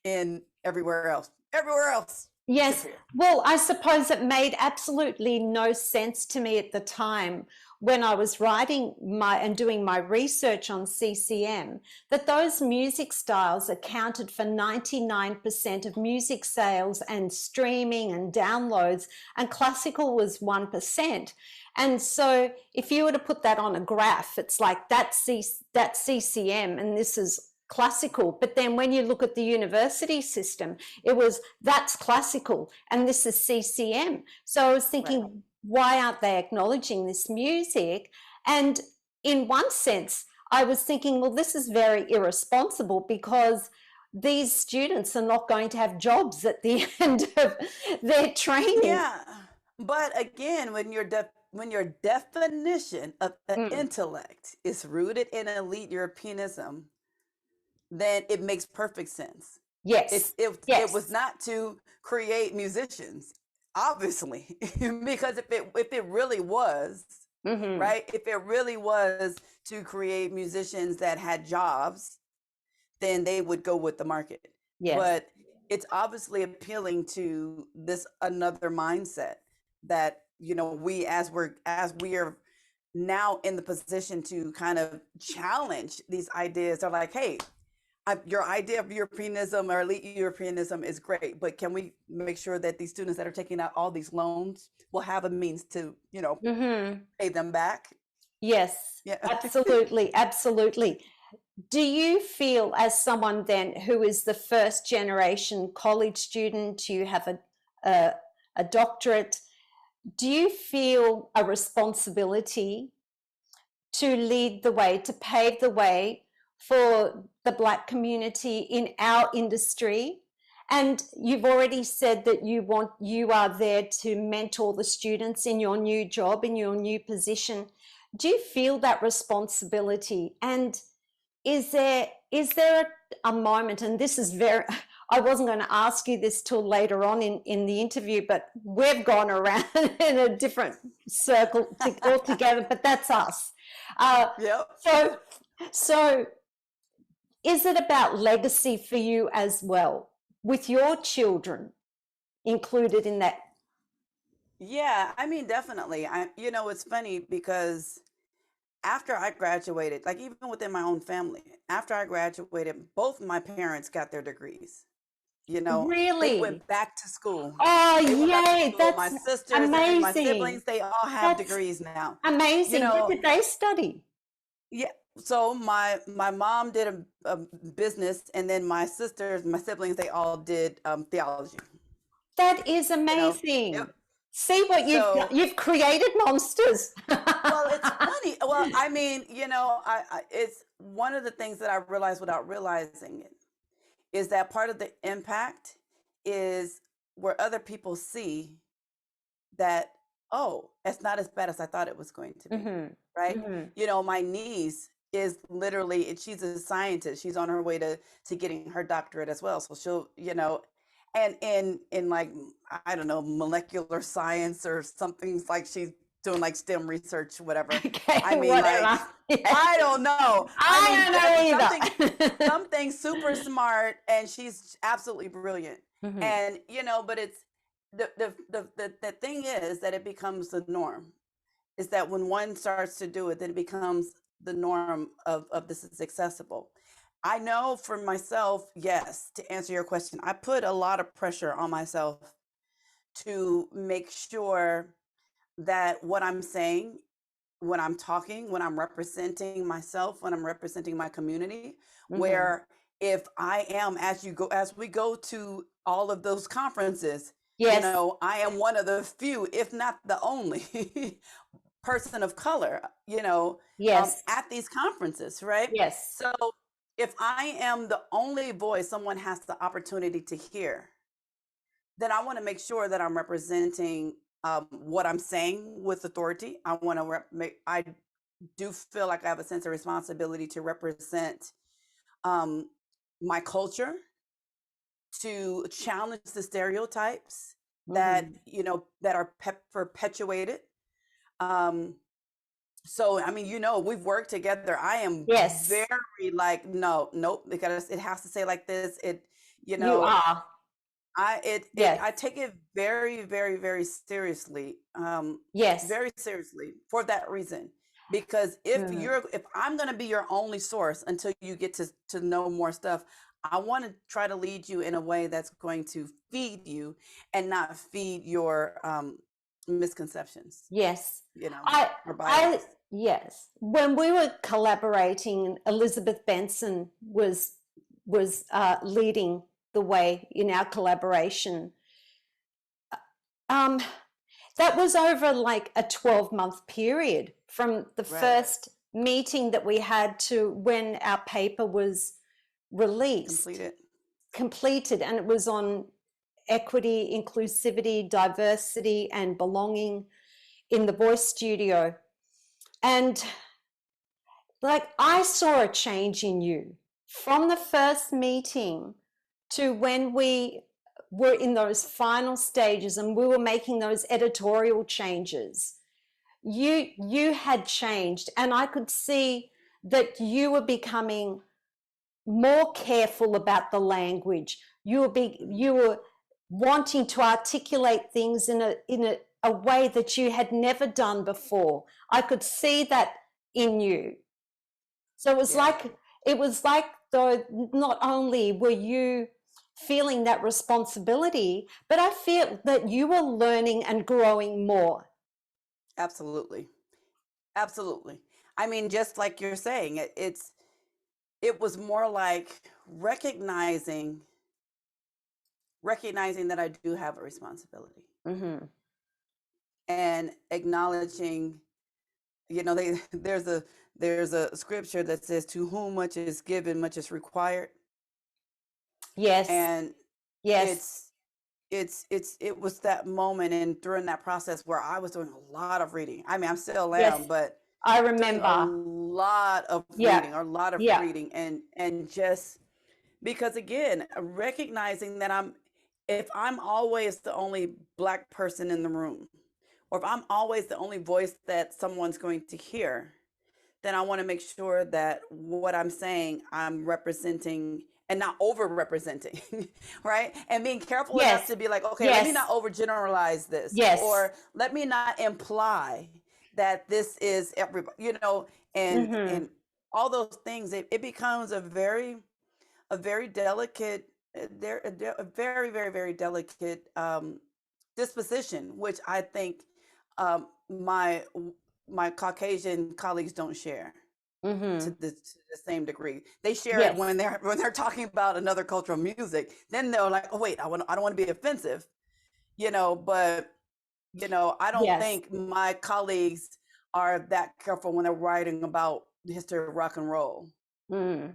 in everywhere else. Everywhere else except Yes, here. well, I suppose it made absolutely no sense to me at the time when I was writing and doing my research on CCM, that those music styles accounted for 99% of music sales and streaming and downloads, and classical was 1%. And so if you were to put that on a graph, it's like that's CCM and this is classical. But then when you look at the university system, it was that's classical and this is CCM. So I was Right. thinking, why aren't they acknowledging this music? And in one sense, I was thinking, well, this is very irresponsible because these students are not going to have jobs at the end of their training. Yeah, but again, when your definition of the Mm, intellect is rooted in elite Europeanism, then it makes perfect sense. yes, It was yes. not to create musicians, obviously, because if it really was, Hmm. right, if it really was to create musicians that had jobs, then they would go with the market. Yes, But it's obviously appealing to this another mindset that, we are now in the position to kind of challenge these ideas. They're like, hey, your idea of Europeanism or elite Europeanism is great, but can we make sure that these students that are taking out all these loans will have a means to, hmm, pay them back? yes, Yeah. absolutely, absolutely. Do you feel, as someone then who is the first generation college student, you have a, a doctorate, do you feel a responsibility to lead the way, to pave the way for the Black community in our industry? And you've already said that you are there to mentor the students in your new job, in your new position. Do you feel that responsibility? And is there a moment, and this is very, I wasn't going to ask you this till later on in the interview, but we've gone around in a different circle altogether, but that's us. Uh, Yep. so So is it about legacy for you as well, with your children included in that? Yeah, I mean, definitely. It's funny because after I graduated, like even within my own family, after I graduated, both my parents got their degrees. They Really? went back to school. Oh, They went back to yay, school. My that's sisters and my amazing. siblings, they all have That's degrees now. You amazing. What know, did they study? yeah. So my mom did a business, and then my sisters, my siblings, they all did theology. That is You know, amazing. yep. See what you've done. So, You've created monsters. well, it's funny. Well, I mean, it's one of the things that I realized without realizing it is that part of the impact is where other people see that, oh, it's not as bad as I thought it was going to be, Hmm. right? Hmm. My niece is literally, she's a scientist. She's on her way to getting her doctorate as well. So she'll, and in like, I don't know, molecular science or something, like she's doing like STEM research, whatever. I Okay, mean, like, whatever. Yes. I don't know. I mean, I don't know either. something super smart, and she's absolutely brilliant. Hmm. And but it's the thing is that it becomes the norm. Is that when one starts to do it, then it becomes the norm of this is accessible. I know for myself, yes, to answer your question, I put a lot of pressure on myself to make sure that what I'm saying, when I'm talking, when I'm representing myself, when I'm representing my community, Hmm. where if I am, as we go to all of those conferences, Yes, I am one of the few, if not the only person of color, yes, at these conferences, right? yes, So if I am the only voice someone has the opportunity to hear, then I want to make sure that I'm representing what I'm saying with authority. I want to I do feel like I have a sense of responsibility to represent um, my culture, to challenge the stereotypes that hmm, that are perpetuated. Um, so I mean, we've worked together. I am yes, very like, no, nope, because it has to say like this. You you know, are. Yes, I take it very, very, very seriously, yes. very seriously for that reason. Because Mm. if I'm going to be your only source until you get to know more stuff, I want to try to lead you in a way that's going to feed you and not feed your misconceptions, Yes. you know, I or I biases. yes. When we were collaborating, Elizabeth Benson was leading the way in our collaboration. Um, that was over like a 12-month period from the Right. first meeting that we had to when our paper was released, Completed. completed, and it was on equity, inclusivity, diversity, and belonging in the voice studio. And like I saw a change in you from the first meeting to when we were in those final stages and we were making those editorial changes. You had changed, and I could see that you were becoming more careful about the language. Mhm. You were wanting to articulate things in a way that you had never done before. I could see that in you. So Yeah, it was like though not only were you feeling that responsibility, but I feel that you were learning and growing more. absolutely. Absolutely. I mean, just like you're saying, it was more like recognizing that I do have a responsibility, Mm-hmm. and acknowledging, they there's a scripture that says, to whom much is given, much is required. Yes, And yes, it's it was that moment, and during that process where I was doing a lot of reading. I mean, I'm still yes. am, but I doing a remember. lot of Yeah, reading, yeah, and just because, again, recognizing that if I'm always the only Black person in the room, or if I'm always the only voice that someone's going to hear, then I want to make sure that what I'm saying, I'm representing and not over representing, right? And being careful enough Yes. to be like, okay, let me Yes. not overgeneralize this, Yes. or let me not imply that this is everybody, and all those things. It becomes a very delicate, a very, very, very delicate disposition, which I think my Caucasian colleagues don't share to the same degree. They share it Yes. when they're talking about another cultural music. Then they're like, oh wait, I don't want to be offensive, but I don't Yes. think my colleagues are that careful when they're writing about the history of rock and roll. Mm.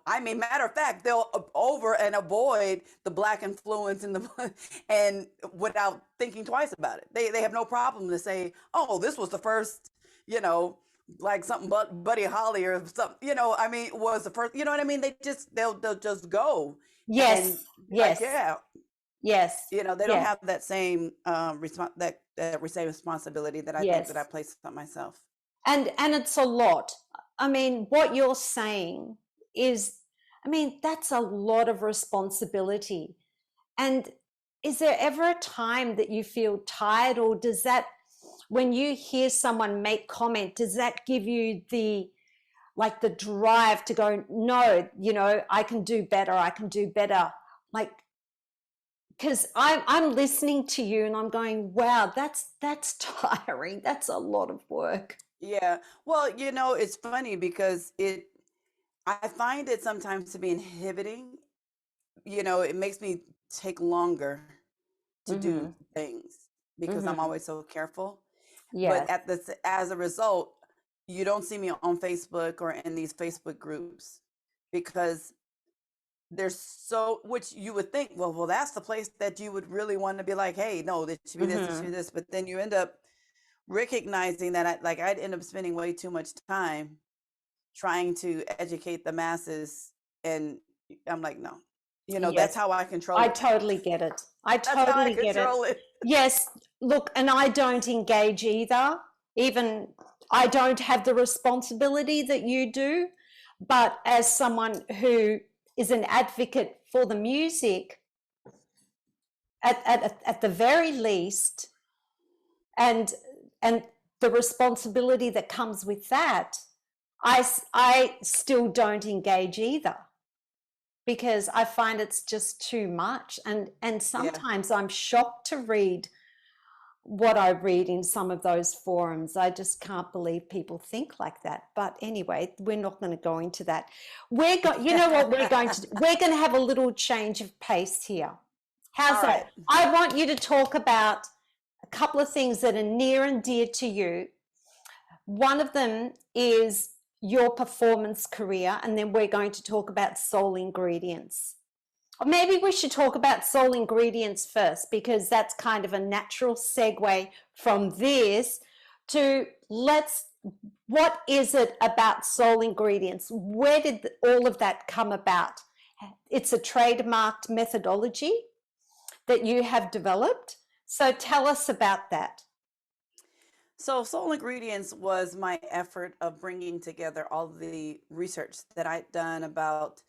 I mean, matter of fact, they'll over and avoid the black influence in the and without thinking twice about it. They have no problem to say, oh, this was the first, like something but Buddy Holly or something, I mean, was the first, you know what I mean? They'll just go and Yes. be like, Yes. yeah, Yes. they don't Yes. have that same same responsibility that I think that I Yes. place on myself. And it's a lot. I mean, what you're saying is, I mean, that's a lot of responsibility. And is there ever a time that you feel tired, or does that, when you hear someone make comment, does that give you the drive to go, no, I can do better, I can do better? Like, because I'm listening to you and I'm going, wow, that's tiring. That's a lot of work. Yeah. Well, it's funny because I find it sometimes to be inhibiting. It makes me take longer to do Mm-hmm. things because I'm Mm-hmm. always so careful. But Yes. as a result, you don't see me on Facebook or in these Facebook groups because there's which you would think, well, that's the place that you would really want to be like, hey, no, this should be this, this should be Mm-hmm. this. But then you end up recognizing that I'd end up spending way too much time trying to educate the masses, and I'm like, no, that's Yes. how I control I it. totally get it. I That's how I totally get it. control it. Yes. Look, and I don't engage either. Even I don't have the responsibility that you do. But as someone who is an advocate for the music, at the very least, and the responsibility that comes with that, I still don't engage either, because I find it's just too much. And Yeah. sometimes I'm shocked to read what I read in some of those forums. I just can't believe people think like that. But anyway, we're not going to go into that. You know what we're going to do? We're going to have a little change of pace here. How's All right. that? I want you to talk about a couple of things that are near and dear to you. One of them is your performance career, and then we're going to talk about soul ingredients. Or maybe we should talk about soul ingredients first, because that's kind of a natural segue from this to what is it about soul ingredients? Where did all of that come about? It's a trademarked methodology that you have developed. So tell us about that. So Soul Ingredients was my effort of bringing together all the research that I'd done about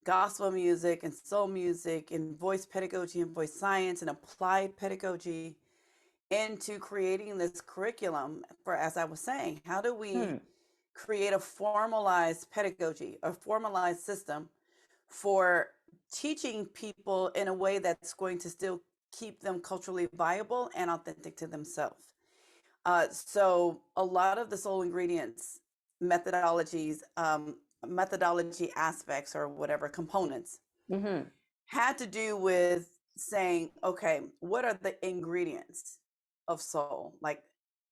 gospel music and soul music and voice pedagogy and voice science and applied pedagogy into creating this curriculum for, as I was saying, how do we create a formalized pedagogy, a formalized system for teaching people in a way that's going to still keep them culturally viable and authentic to themselves. So a lot of the Soul Ingredients methodologies, methodology aspects or whatever components Mm-hmm. had to do with saying, okay, what are the ingredients of soul? Like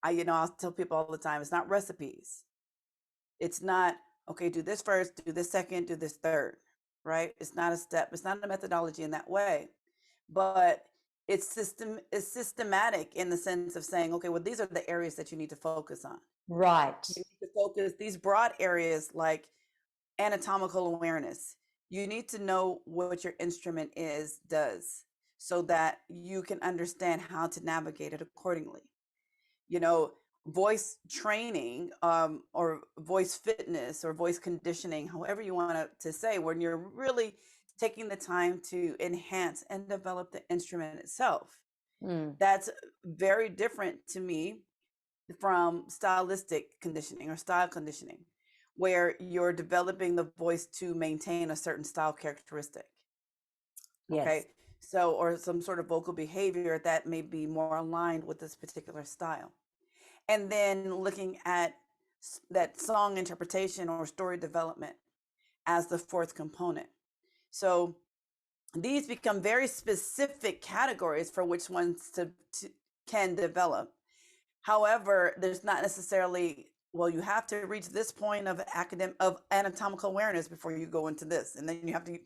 I'll tell people all the time, it's not recipes. It's not, okay, do this first, do this second, do this third, right? It's not a step, it's not a methodology in that way, but it's systematic in the sense of saying, okay, well, these are the areas that you need to focus on. Right. You need to focus these broad areas like anatomical awareness. You need to know what your instrument does, so that you can understand how to navigate it accordingly. You know, voice training, or voice fitness or voice conditioning, however you want to say, when you're really taking the time to enhance and develop the instrument itself. Mm. That's very different to me from stylistic conditioning or style conditioning, where you're developing the voice to maintain a certain style characteristic. Yes. Okay. So, or some sort of vocal behavior that may be more aligned with this particular style. And then looking at that song interpretation or story development as the fourth component. So these become very specific categories for which ones can develop. However, there's not necessarily, well, you have to reach this point of anatomical awareness before you go into this. And then you have to,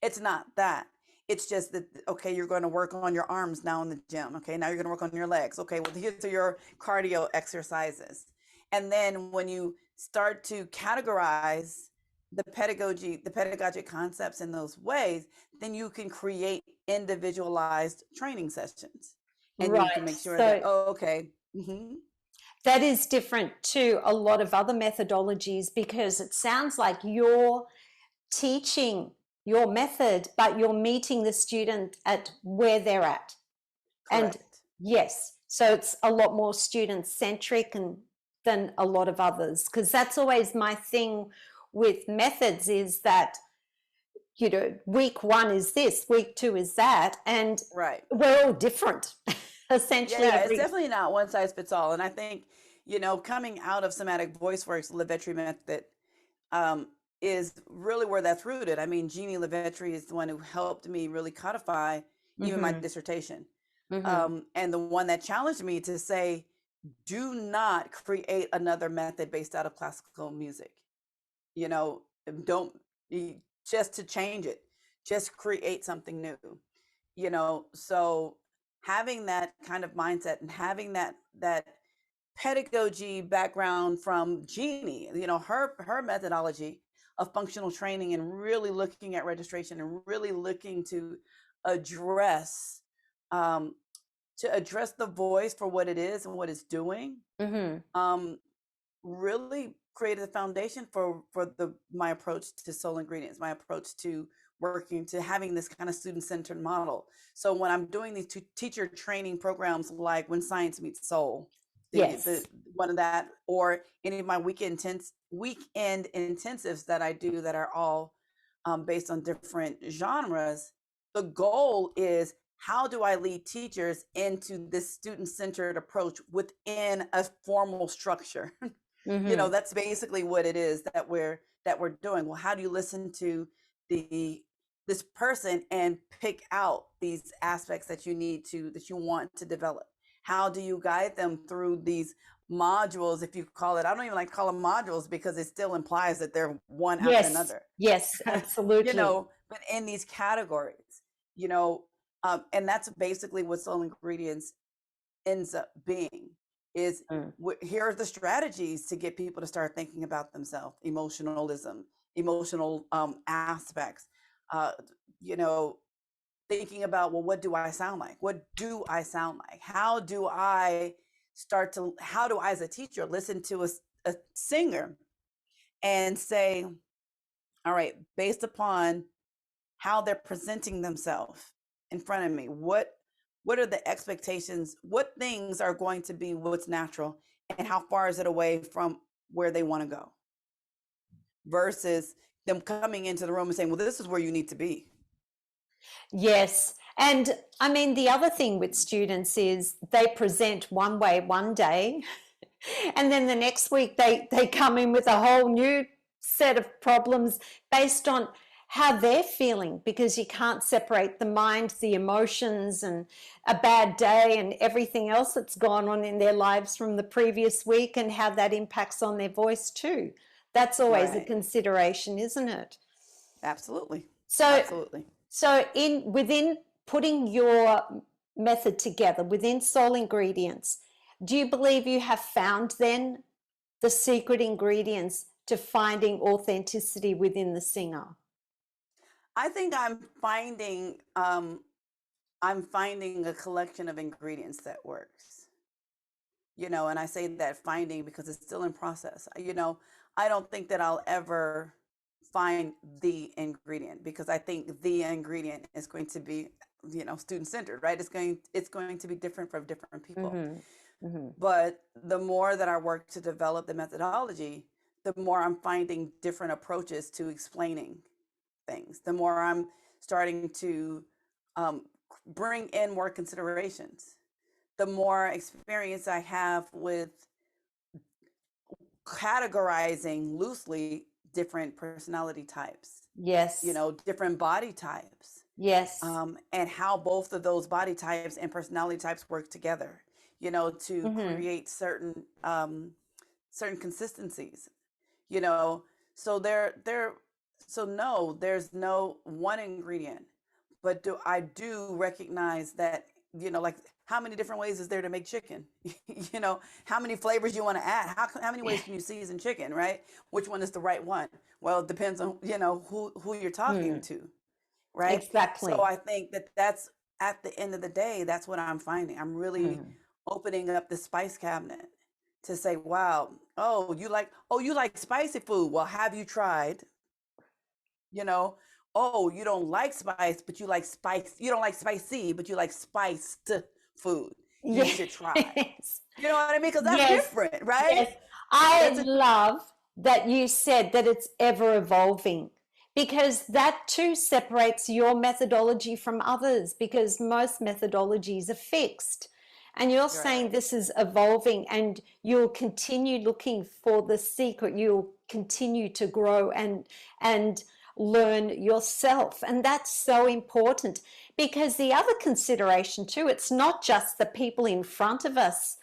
it's not that. It's just that, okay, you're going to work on your arms now in the gym. Okay, now you're going to work on your legs. Okay, well, here's your cardio exercises. And then when you start to categorize the pedagogic concepts in those ways, then you can create individualized training sessions. And you can Right. make sure that, So oh, okay. Mm-hmm. that is different to a lot of other methodologies, because it sounds like you're teaching your method, but you're meeting the student at where they're at. And Correct. yes, so it's a lot more student centric than a lot of others, because that's always my thing with methods, is that, week 1 is this, week 2 is that, and Right. we're all different. Essentially Yeah, it's definitely not one size fits all. And I think, coming out of somatic voice works, Levetri method, um, is really where that's rooted. I mean, Jeannie Levetri is the one who helped me really codify even my Mm-hmm. dissertation. Mm-hmm. And the one that challenged me to say, do not create another method based out of classical music. You know, don't just to change it, just create something new. So having that kind of mindset and having that pedagogy background from Jeannie, her methodology of functional training and really looking at registration and really looking address um, to address the voice for what it is and what it's doing, Mm-hmm. really created the foundation for my approach to soul ingredients, my approach to working to having this kind of student-centered model. So when I'm doing these teacher training programs, like When Science Meets Soul, the Yes. one of that, or any of my weekend intensives that I do that are all based on different genres, the goal is, how do I lead teachers into this student-centered approach within a formal structure? Mm-hmm. That's basically what it is that we're doing. Well, how do you listen to this person and pick out these aspects that you want to develop? How do you guide them through these modules, if you call it? I don't even like to call them modules, because it still implies that they're one after Yes. another. Yes, absolutely. But in these categories, and that's basically what Soul Ingredients ends up being, is Mm. here are the strategies to get people to start thinking about themselves: emotional aspects, uh, you know thinking about, well, what do I sound like? How do I as a teacher, listen to a singer and say, all right, based upon how they're presenting themselves in front of me, what are the expectations? What things are going to be what's natural, and how far is it away from where they want to go? Versus them coming into the room and saying, well, this is where you need to be. Yes. And I mean, the other thing with students is they present one way one day, and then the next week they come in with a whole new set of problems based on how they're feeling, because you can't separate the mind, the emotions, and a bad day and everything else that's gone on in their lives from the previous week, and how that impacts on their voice too. That's always a Right. consideration, isn't it? Absolutely. So Absolutely. so within putting your method together within Soul Ingredients, do you believe you have found then the secret ingredients to finding authenticity within the singer? I think I'm finding a collection of ingredients that works. and I say that finding because it's still in process. I don't think that I'll ever find the ingredient, because I think the ingredient is going to be, student centered, right? It's going to be different for different people. Mm-hmm. Mm-hmm. But the more that I work to develop the methodology, the more I'm finding different approaches to explaining things, the more I'm starting to um, bring in more considerations, the more experience I have with categorizing loosely different personality types, Yes. different body types, Yes. and how both of those body types and personality types work together, to Mm-hmm. create certain consistencies, you know. So so no, there's no one ingredient, but I do recognize that, like, how many different ways is there to make chicken? How many flavors you want to add? How many ways can you season chicken, right? Which one is the right one? Well, it depends on, who you're talking Mm, to, right? So exactly. I think that that's, at the end of the day, that's what I'm finding. I'm really Mm. opening up the spice cabinet to say, wow, oh, you like spicy food. Well, have you tried, you know, oh, you don't like spice, but you like spice. You don't like spicy, but you like spiced food. You should try. Yes. You know what I mean? Because that's Yes. different, right? Yes. I That's a love that you said that it's ever evolving, because that too separates your methodology from others, because most methodologies are fixed. And you're right, saying this is evolving, and you'll continue looking for the secret. You'll continue to grow and learn yourself. And that's so important, because the other consideration too, it's not just the people in front of us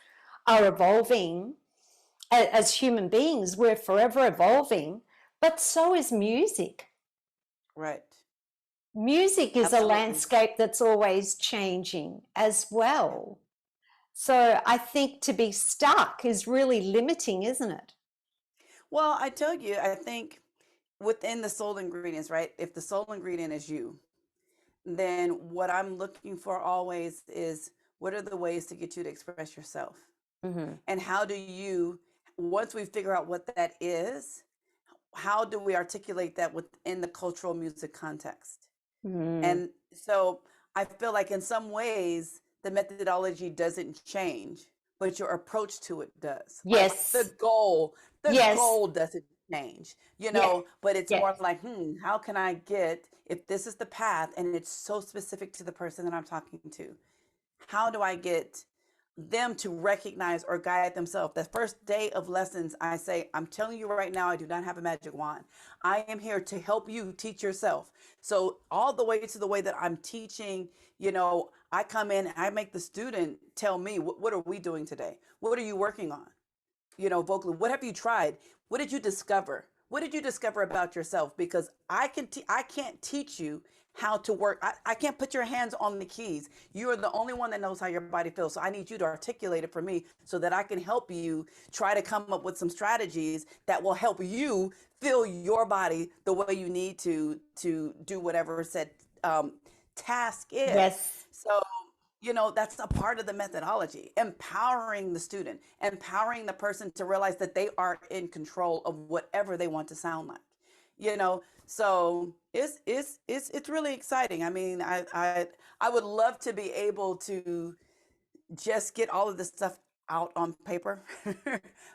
are evolving as human beings, we're forever evolving, but so is music. right, Music is a absolutely. landscape that's always changing as Yeah. well. So I think to be stuck is really limiting, isn't it? Well, I tell you, I think within the soul ingredients, right? If the soul ingredient is you, then what I'm looking for always is, what are the ways to get you to express yourself? Mm-hmm. And how do you, once we figure out what that is, how do we articulate that within the cultural music context? Mm. And so I feel like in some ways the methodology doesn't change, but your approach to it does. Like Yes. the Yes. goal doesn't change, Yes. but it's Yes. more like, how can I get, if this is the path and it's so specific to the person that I'm talking to, how do I get them to recognize or guide themselves? The first day of lessons, I say, I'm telling you right now, I do not have a magic wand. I am here to help you teach yourself. So, all the way to the way that I'm teaching, I come in, I make the student tell me, what are we doing today? What are you working on? Vocally, what have you tried? What did you discover? What did you discover about yourself? Because I can't teach you how to work. I can't put your hands on the keys. You are the only one that knows how your body feels. So I need you to articulate it for me so that I can help you try to come up with some strategies that will help you feel your body the way you need to do whatever said task is. Yes. So that's a part of the methodology, empowering the student, empowering the person to realize that they are in control of whatever they want to sound like. So it's really exciting. I mean, I would love to be able to just get all of this stuff out on paper.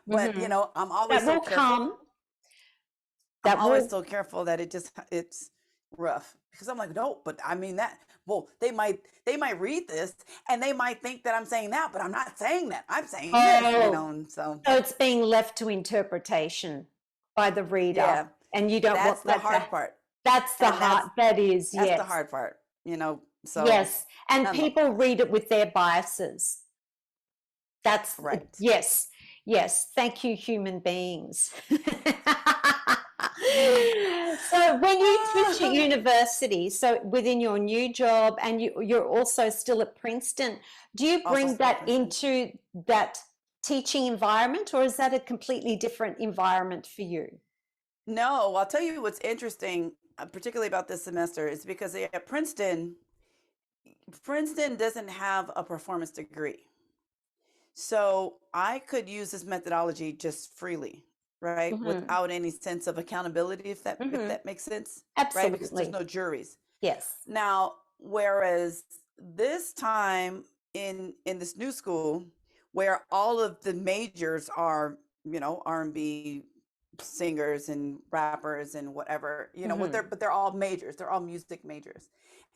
But Mm-hmm. I'm always That so will careful. come. I'm That always will. so careful that it's rough, because I'm like, no, but I mean that. Well, they might read this and they might think that I'm saying that, but I'm not saying that. I'm saying this, Oh, and so so it's being left to interpretation by the reader, yeah, and you don't that's want the that to. hard part, That's the and heart. That is, that's the yes. hard part, So Yes. And people nonetheless, read it with their biases. That's, right. yes. Yes. Thank you, human beings. So when you teach at university, so within your new job, and you're also still at Princeton, do you Also bring still at that Princeton. into that teaching environment, or is that a completely different environment for you? No, I'll tell you what's interesting, particularly about this semester, is because at Princeton doesn't have a performance degree. So I could use this methodology just freely, right? Mm-hmm. Without any sense of accountability, if Mm-hmm. that makes sense, right? Because there's Absolutely. no juries. Yes. Now, whereas this time in this new school, where all of the majors are, R&B singers and rappers and whatever, Mm-hmm. but they're all majors. They're all music majors,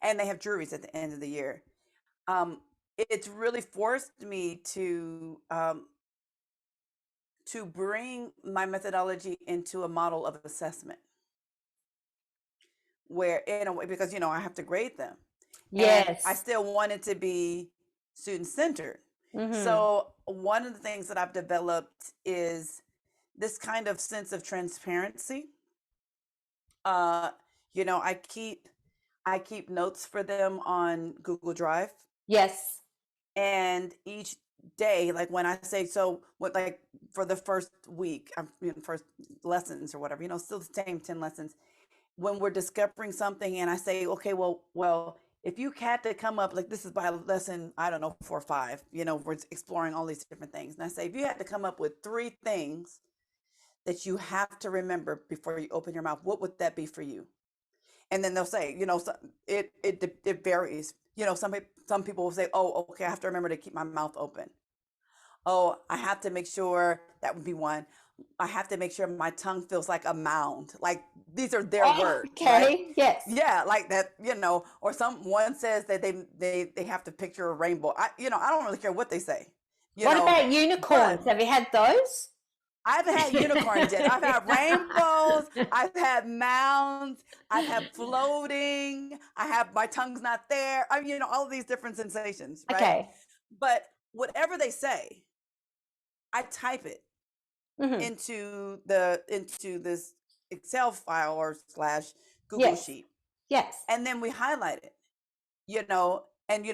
and they have juries at the end of the year. It's really forced me to bring my methodology into a model of assessment, where in a way, because I have to grade them, and I Yes. still want it to be student centered. Mm-hmm. So one of the things that I've developed is this kind of sense of transparency. uh I keep notes for them on Google Drive, Yes. and each day, like when I say, so what, like for the first week, first lessons or whatever, still the same 10 lessons, when we're discovering something, and I say, okay, well, if you had to come up, like this is by lesson, I don't know, 4 or 5, we're exploring all these different things, and I say, if you had to come up with 3 things that you have to remember before you open your mouth, what would that be for you? And then they'll say, it varies. Some people will say, oh, okay, I have to remember to keep my mouth open. Oh, I have to make sure, that would be one. I have to make sure my tongue feels like a mound. Like, these are their Oh, words, right? okay. Yes. Yeah, like that, or someone says that they have to picture a rainbow. I don't really care what they say, What about but unicorns? Have you had those? I've had unicorns yet. I've had rainbows. I've had mounds. I've had floating. I have, my tongue's not there. All of these different sensations, right? Okay. But whatever they say, I type it Mm-hmm. into this Excel file or slash Google Yes. sheet, Yes. and then we highlight it. And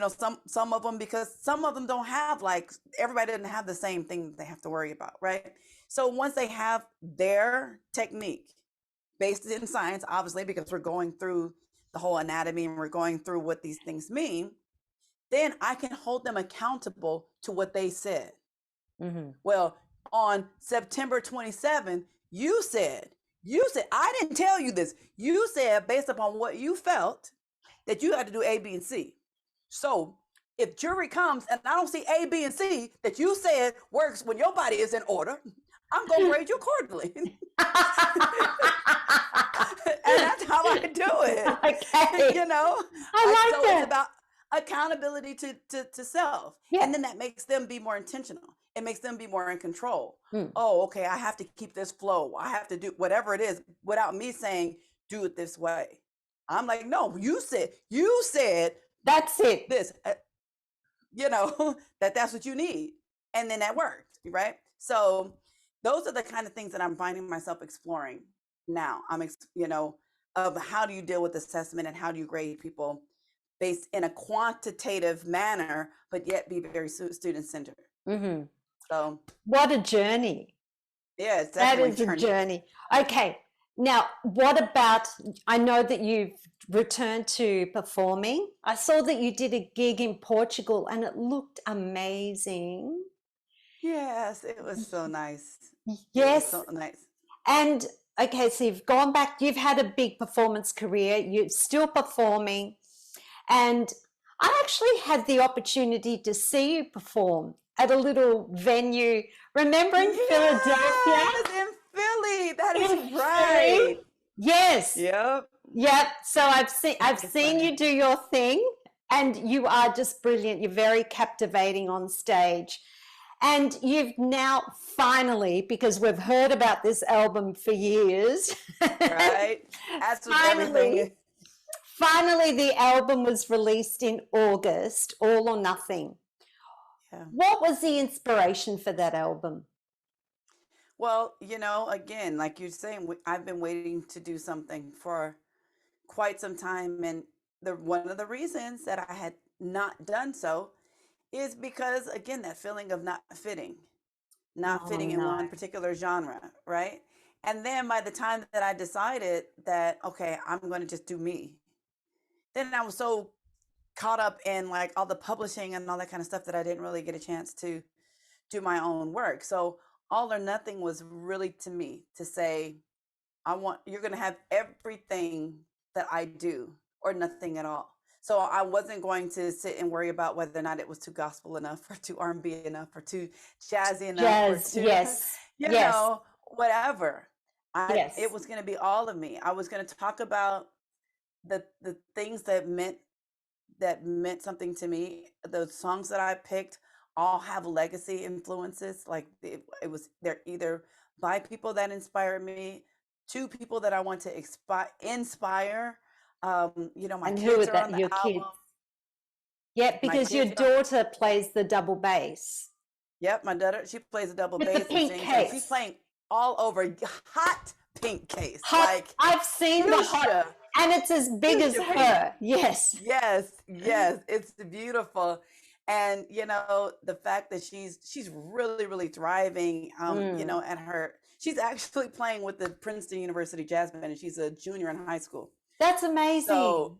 some of them, because some of them don't have, like, everybody doesn't have the same thing they have to worry about, right? So once they have their technique based in science, obviously, because we're going through the whole anatomy and we're going through what these things mean, then I can hold them accountable to what they said. Mm-hmm. Well, on September 27th, you said, I didn't tell you this. You said, based upon what you felt, that you had to do A, B, and C. So if jury comes and I don't see A, B, and C that you said works when your body is in order, I'm going to grade you accordingly. And that's how I do it. Okay. I like So it's that. about accountability to self. Yeah. And then that makes them be more intentional. It makes them be more in control. Mm. Oh, okay, I have to keep this flow. I have to do whatever it is without me saying, do it this way. I'm like, no, you said That's it. this, that's what you need. And then that worked, right? So those are the kind of things that I'm finding myself exploring now. Of how do you deal with assessment and how do you grade people based in a quantitative manner, but yet be very student centered. Mm-hmm. So What a journey. yeah, it's That definitely is a journey. journey. Okay. Now, what about, I know that you've returned to performing. I saw that you did a gig in Portugal and it looked amazing. Yes, it was so nice. It was Yes. so nice. And okay, so you've gone back, you've had a big performance career, you're still performing. And I actually had the opportunity to see you perform at a little venue. Remember in Philadelphia? Yes, in Philly. That is In right. Philly? Yes. Yep. Yep. So I've seen funny. you do your thing, and you are just brilliant. You're very captivating on stage. And you've now finally, because we've heard about this album for years, Right. As with everything. finally the album was released in August, All or Nothing. Yeah. What was the inspiration for that album? Well, again, like you're saying, I've been waiting to do something for quite some time, and one of the reasons that I had not done so is because, again, that feeling of not fitting Oh, in no. one particular genre, right? And then by the time that I decided that, okay, I'm going to just do me, then I was so caught up in, like, all the publishing and all that kind of stuff that I didn't really get a chance to do my own work. So all or nothing was really to me to say, you're going to have everything that I do or nothing at all. So I wasn't going to sit and worry about whether or not it was too gospel enough or too R&B enough or too jazzy enough or Jazz, too, yes, you yes, know, whatever. It yes. was going to be all of me. I was going to talk about the things that meant something to me. The songs that I picked all have legacy influences. Like they're either by people that inspired me, to people that I want to inspire. My And who are kids are on that? the Your album. kids? Yeah, My because your kids are. daughter plays the double bass Yep, my daughter. She plays a double with the bass and pink sings, and she's case. playing all over. Hot pink case, Hot. like I've seen the hot, fuchsia. and it's as big as Fuchsia pink. her. Yes. Yes, yes, it's beautiful. And the fact that she's really, really thriving, Mm, she's actually playing with the Princeton University Jazz Band, and she's a junior in high school. that's So amazing.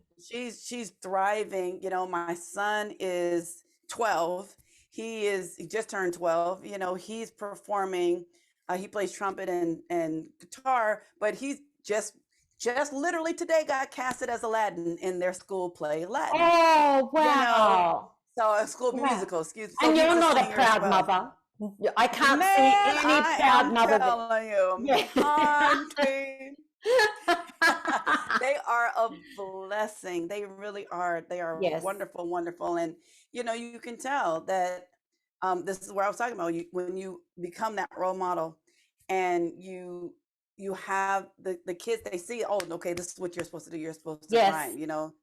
she's thriving. My son is 12. He just turned 12. He's performing. He plays trumpet and guitar, but he's just literally today got casted as Aladdin in their school play, Aladdin. Oh, You know, wow. so a school Wow. musical, excuse me. So And he's you're a not a singer as proud well. mother. I can't see Man, any I proud am mother there. telling you, Yeah. auntie. They are a blessing. They really are. They are Yes. wonderful, wonderful. And you can tell that this is where I was talking about. When you become that role model, and you have the kids, they see, oh, okay, this is what you're supposed to do. You're supposed to Yes. rhyme,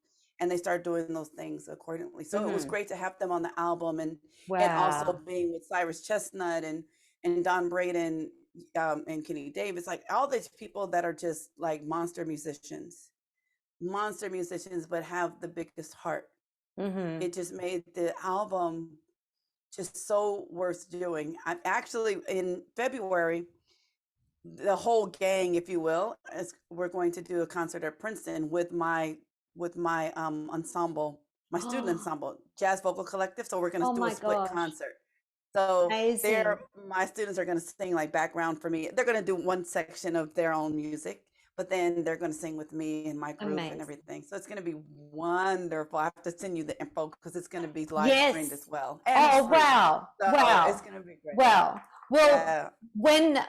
and they start doing those things accordingly. So it was Mhm. great to have them on the album, and also Wow. being with Cyrus Chestnut and Don Braden, and Kenny Davis, like all these people that are just like monster musicians, but have the biggest heart. Mhm. It just made the album just so worth doing. I actually, in February, the whole gang, if you will, we're going to do a concert at Princeton with my ensemble, my student Oh, ensemble, Jazz Vocal Collective. So we're going to oh do a my split gosh. concert. So Amazing. my students are going to sing like background for me. They're going to do one section of their own music, but then they're going to sing with me and my group and Amazing. everything. So it's going to be wonderful. I have to send you the info because it's going to be live streamed as Yes. well, and it's Oh, free. wow. So it's Wow. going to be great. Wow. Well, Yeah. when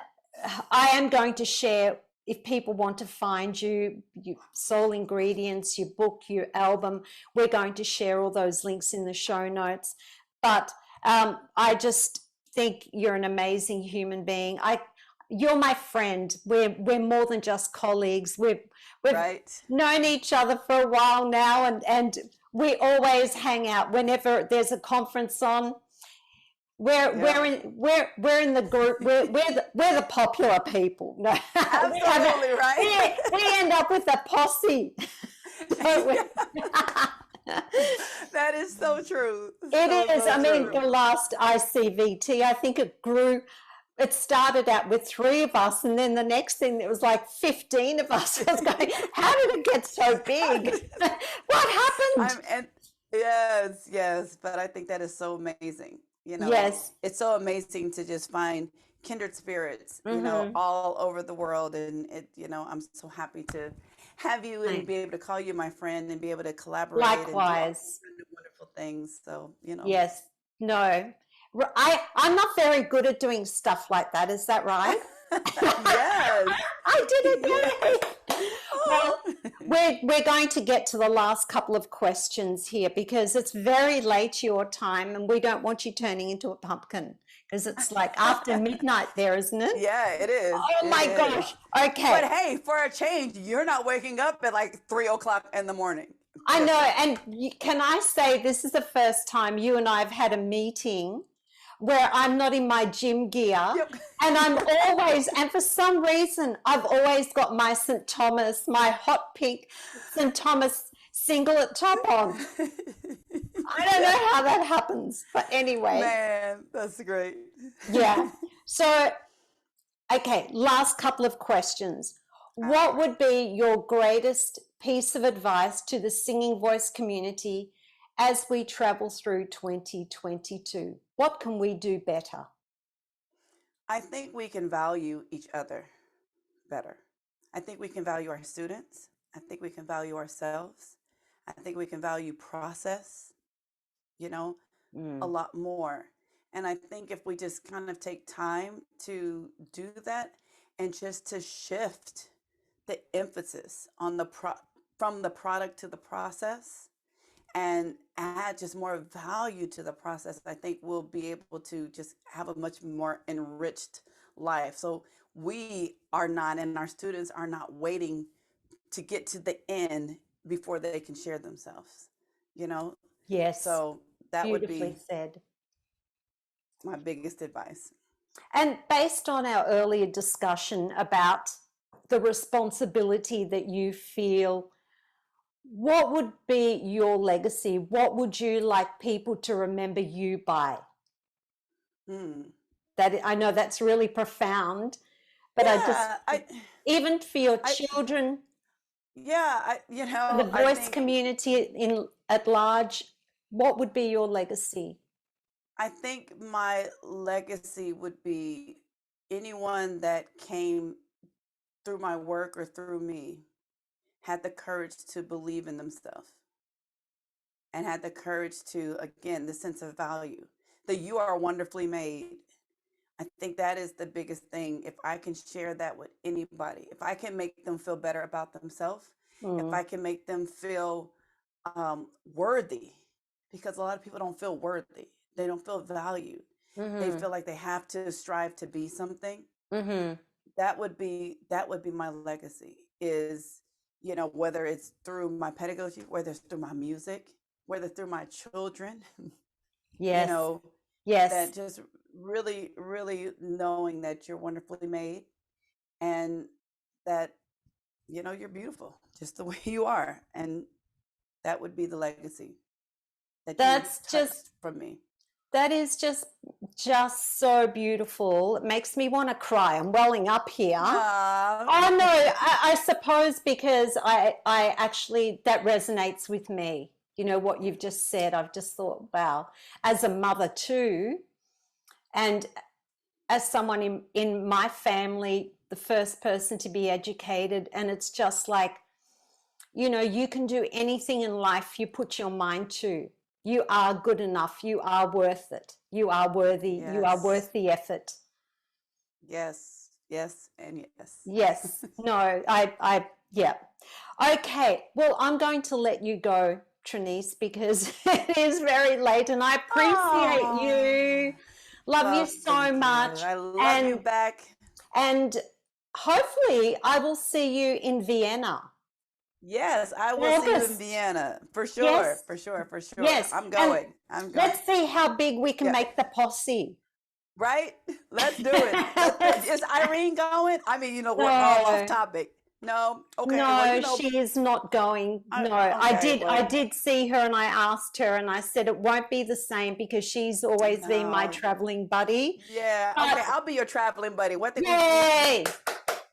I am going to share, if people want to find you, your Soul Ingredients, your book, your album, we're going to share all those links in the show notes. But I just think you're an amazing human being. You're my friend. We're more than just colleagues. We've Right. known each other for a while now, and we always hang out whenever there's a conference on. We're Yeah. we're in the group. We're the popular people. No, Absolutely right. we end up with a posse, don't we? That is so true. It is. So I mean, true. the last ICVT, I think it grew. It started out with 3 of us, and then the next thing there was like 15 of us. I was going, how did it get so big? What happened? Yes, but I think that is so amazing. Yes. It's so amazing to just find kindred spirits, Mm-hmm. all over the world. And I'm so happy to have you and be able to call you my friend and be able to collaborate and do all Likewise. kinds of wonderful things. So, Yes. No. I'm not very good at doing stuff like that. Is that right? Yes. I did it. Yes. Well, we're going to get to the last couple of questions here because it's very late your time and we don't want you turning into a pumpkin because it's like after midnight there, isn't it? Yeah, it is. Oh It my is. gosh. Okay. But hey, for a change, you're not waking up at like 3 o'clock in the morning. I know. And can I say this is the first time you and I have had a meeting where I'm not in my gym gear. Yep. And and for some reason, I've always got my St. Thomas, my hot pink St. Thomas singlet top on. I don't know how that happens, but anyway. Man, that's great. Yeah. So, okay, last couple of questions. What would be your greatest piece of advice to the singing voice community as we travel through 2022? What can we do better? I think we can value each other better. I think we can value our students. I think we can value ourselves. I think we can value process, you know, a Mm. lot more. And I think if we just kind of take time to do that and just to shift the emphasis on from the product to the process and add just more value to the process, I think we'll be able to just have a much more enriched life. So we are not, and our students are not waiting to get to the end before they can share themselves, you know? Yes, So that would beautifully be said. my biggest advice. And based on our earlier discussion about the responsibility that you feel, what would be your legacy? What would you like people to remember you by? Hmm. That, I know that's really profound, but I just, Yeah, even for your I, children, yeah, for the I voice think, community in at large, what would be your legacy? I think my legacy would be anyone that came through my work or through me had the courage to believe in themselves and had the courage to, again, the sense of value that you are wonderfully made. I think that is the biggest thing. If I can share that with anybody, if I can make them feel better about themselves, if Mm. I can make them feel worthy, because a lot of people don't feel worthy, they don't feel valued, they Mm-hmm. feel like they have to strive to be something. Mm-hmm. That would be my legacy. Is, whether it's through my pedagogy, whether it's through my music, whether through my children, you Yes. know, Yes. that just really, really knowing that you're wonderfully made and that, you're beautiful just the way you are. And that would be the legacy that you would That's touch just from me. That is just so beautiful. It makes me want to cry. I'm welling up here. Ah, Oh no, I suppose because I actually, that resonates with me. You know what you've just said. I've just thought, wow, as a mother too, and as someone in my family, the first person to be educated, and it's just like, you can do anything in life you put your mind to. You are good enough. You are worth it. You are worthy. You are yes, worth the effort. yes, yes, and yes. Yes. No, yeah. Okay. Well, I'm going to let you go, Trineice, because it is very late and I appreciate Oh, you. Love you well, so thank you. much. I love you And, back. and hopefully I will see you in Vienna. Yes, I will see you in August. Vienna for sure, Yes. for sure, for sure. Yes. I'm And going. I'm going. let's see how big we can Yeah, make the posse. right? Let's do it. Let's do it. Is Irene going? I mean, we're all off No, topic. No? Okay, well, no, she is not going. No, I okay, did. I well, did see her, and I asked her, and I said it won't be the same because she's always been my no. traveling buddy. Yeah, okay, But I'll be your traveling buddy. One thing yay!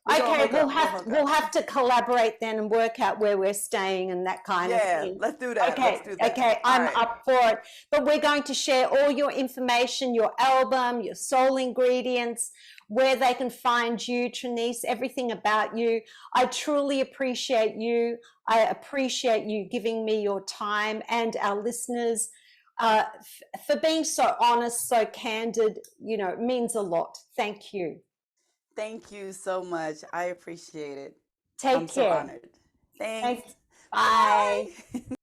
we gonna Okay, hook we'll up. We'll have hook we'll up. have to collaborate then and work out where we're staying and that kind of Yeah, thing. let's do that. Let's Okay, do that. okay, All I'm right. up for it. But we're going to share all your information, your album, your soul ingredients, where they can find you, Trineice, everything about you. I truly appreciate you. I appreciate you giving me your time and our listeners for being so honest, so candid. It means a lot. Thank you. Thank you so much. I appreciate it. I'm Take so care. honored. Thanks. Thanks. Bye. Bye.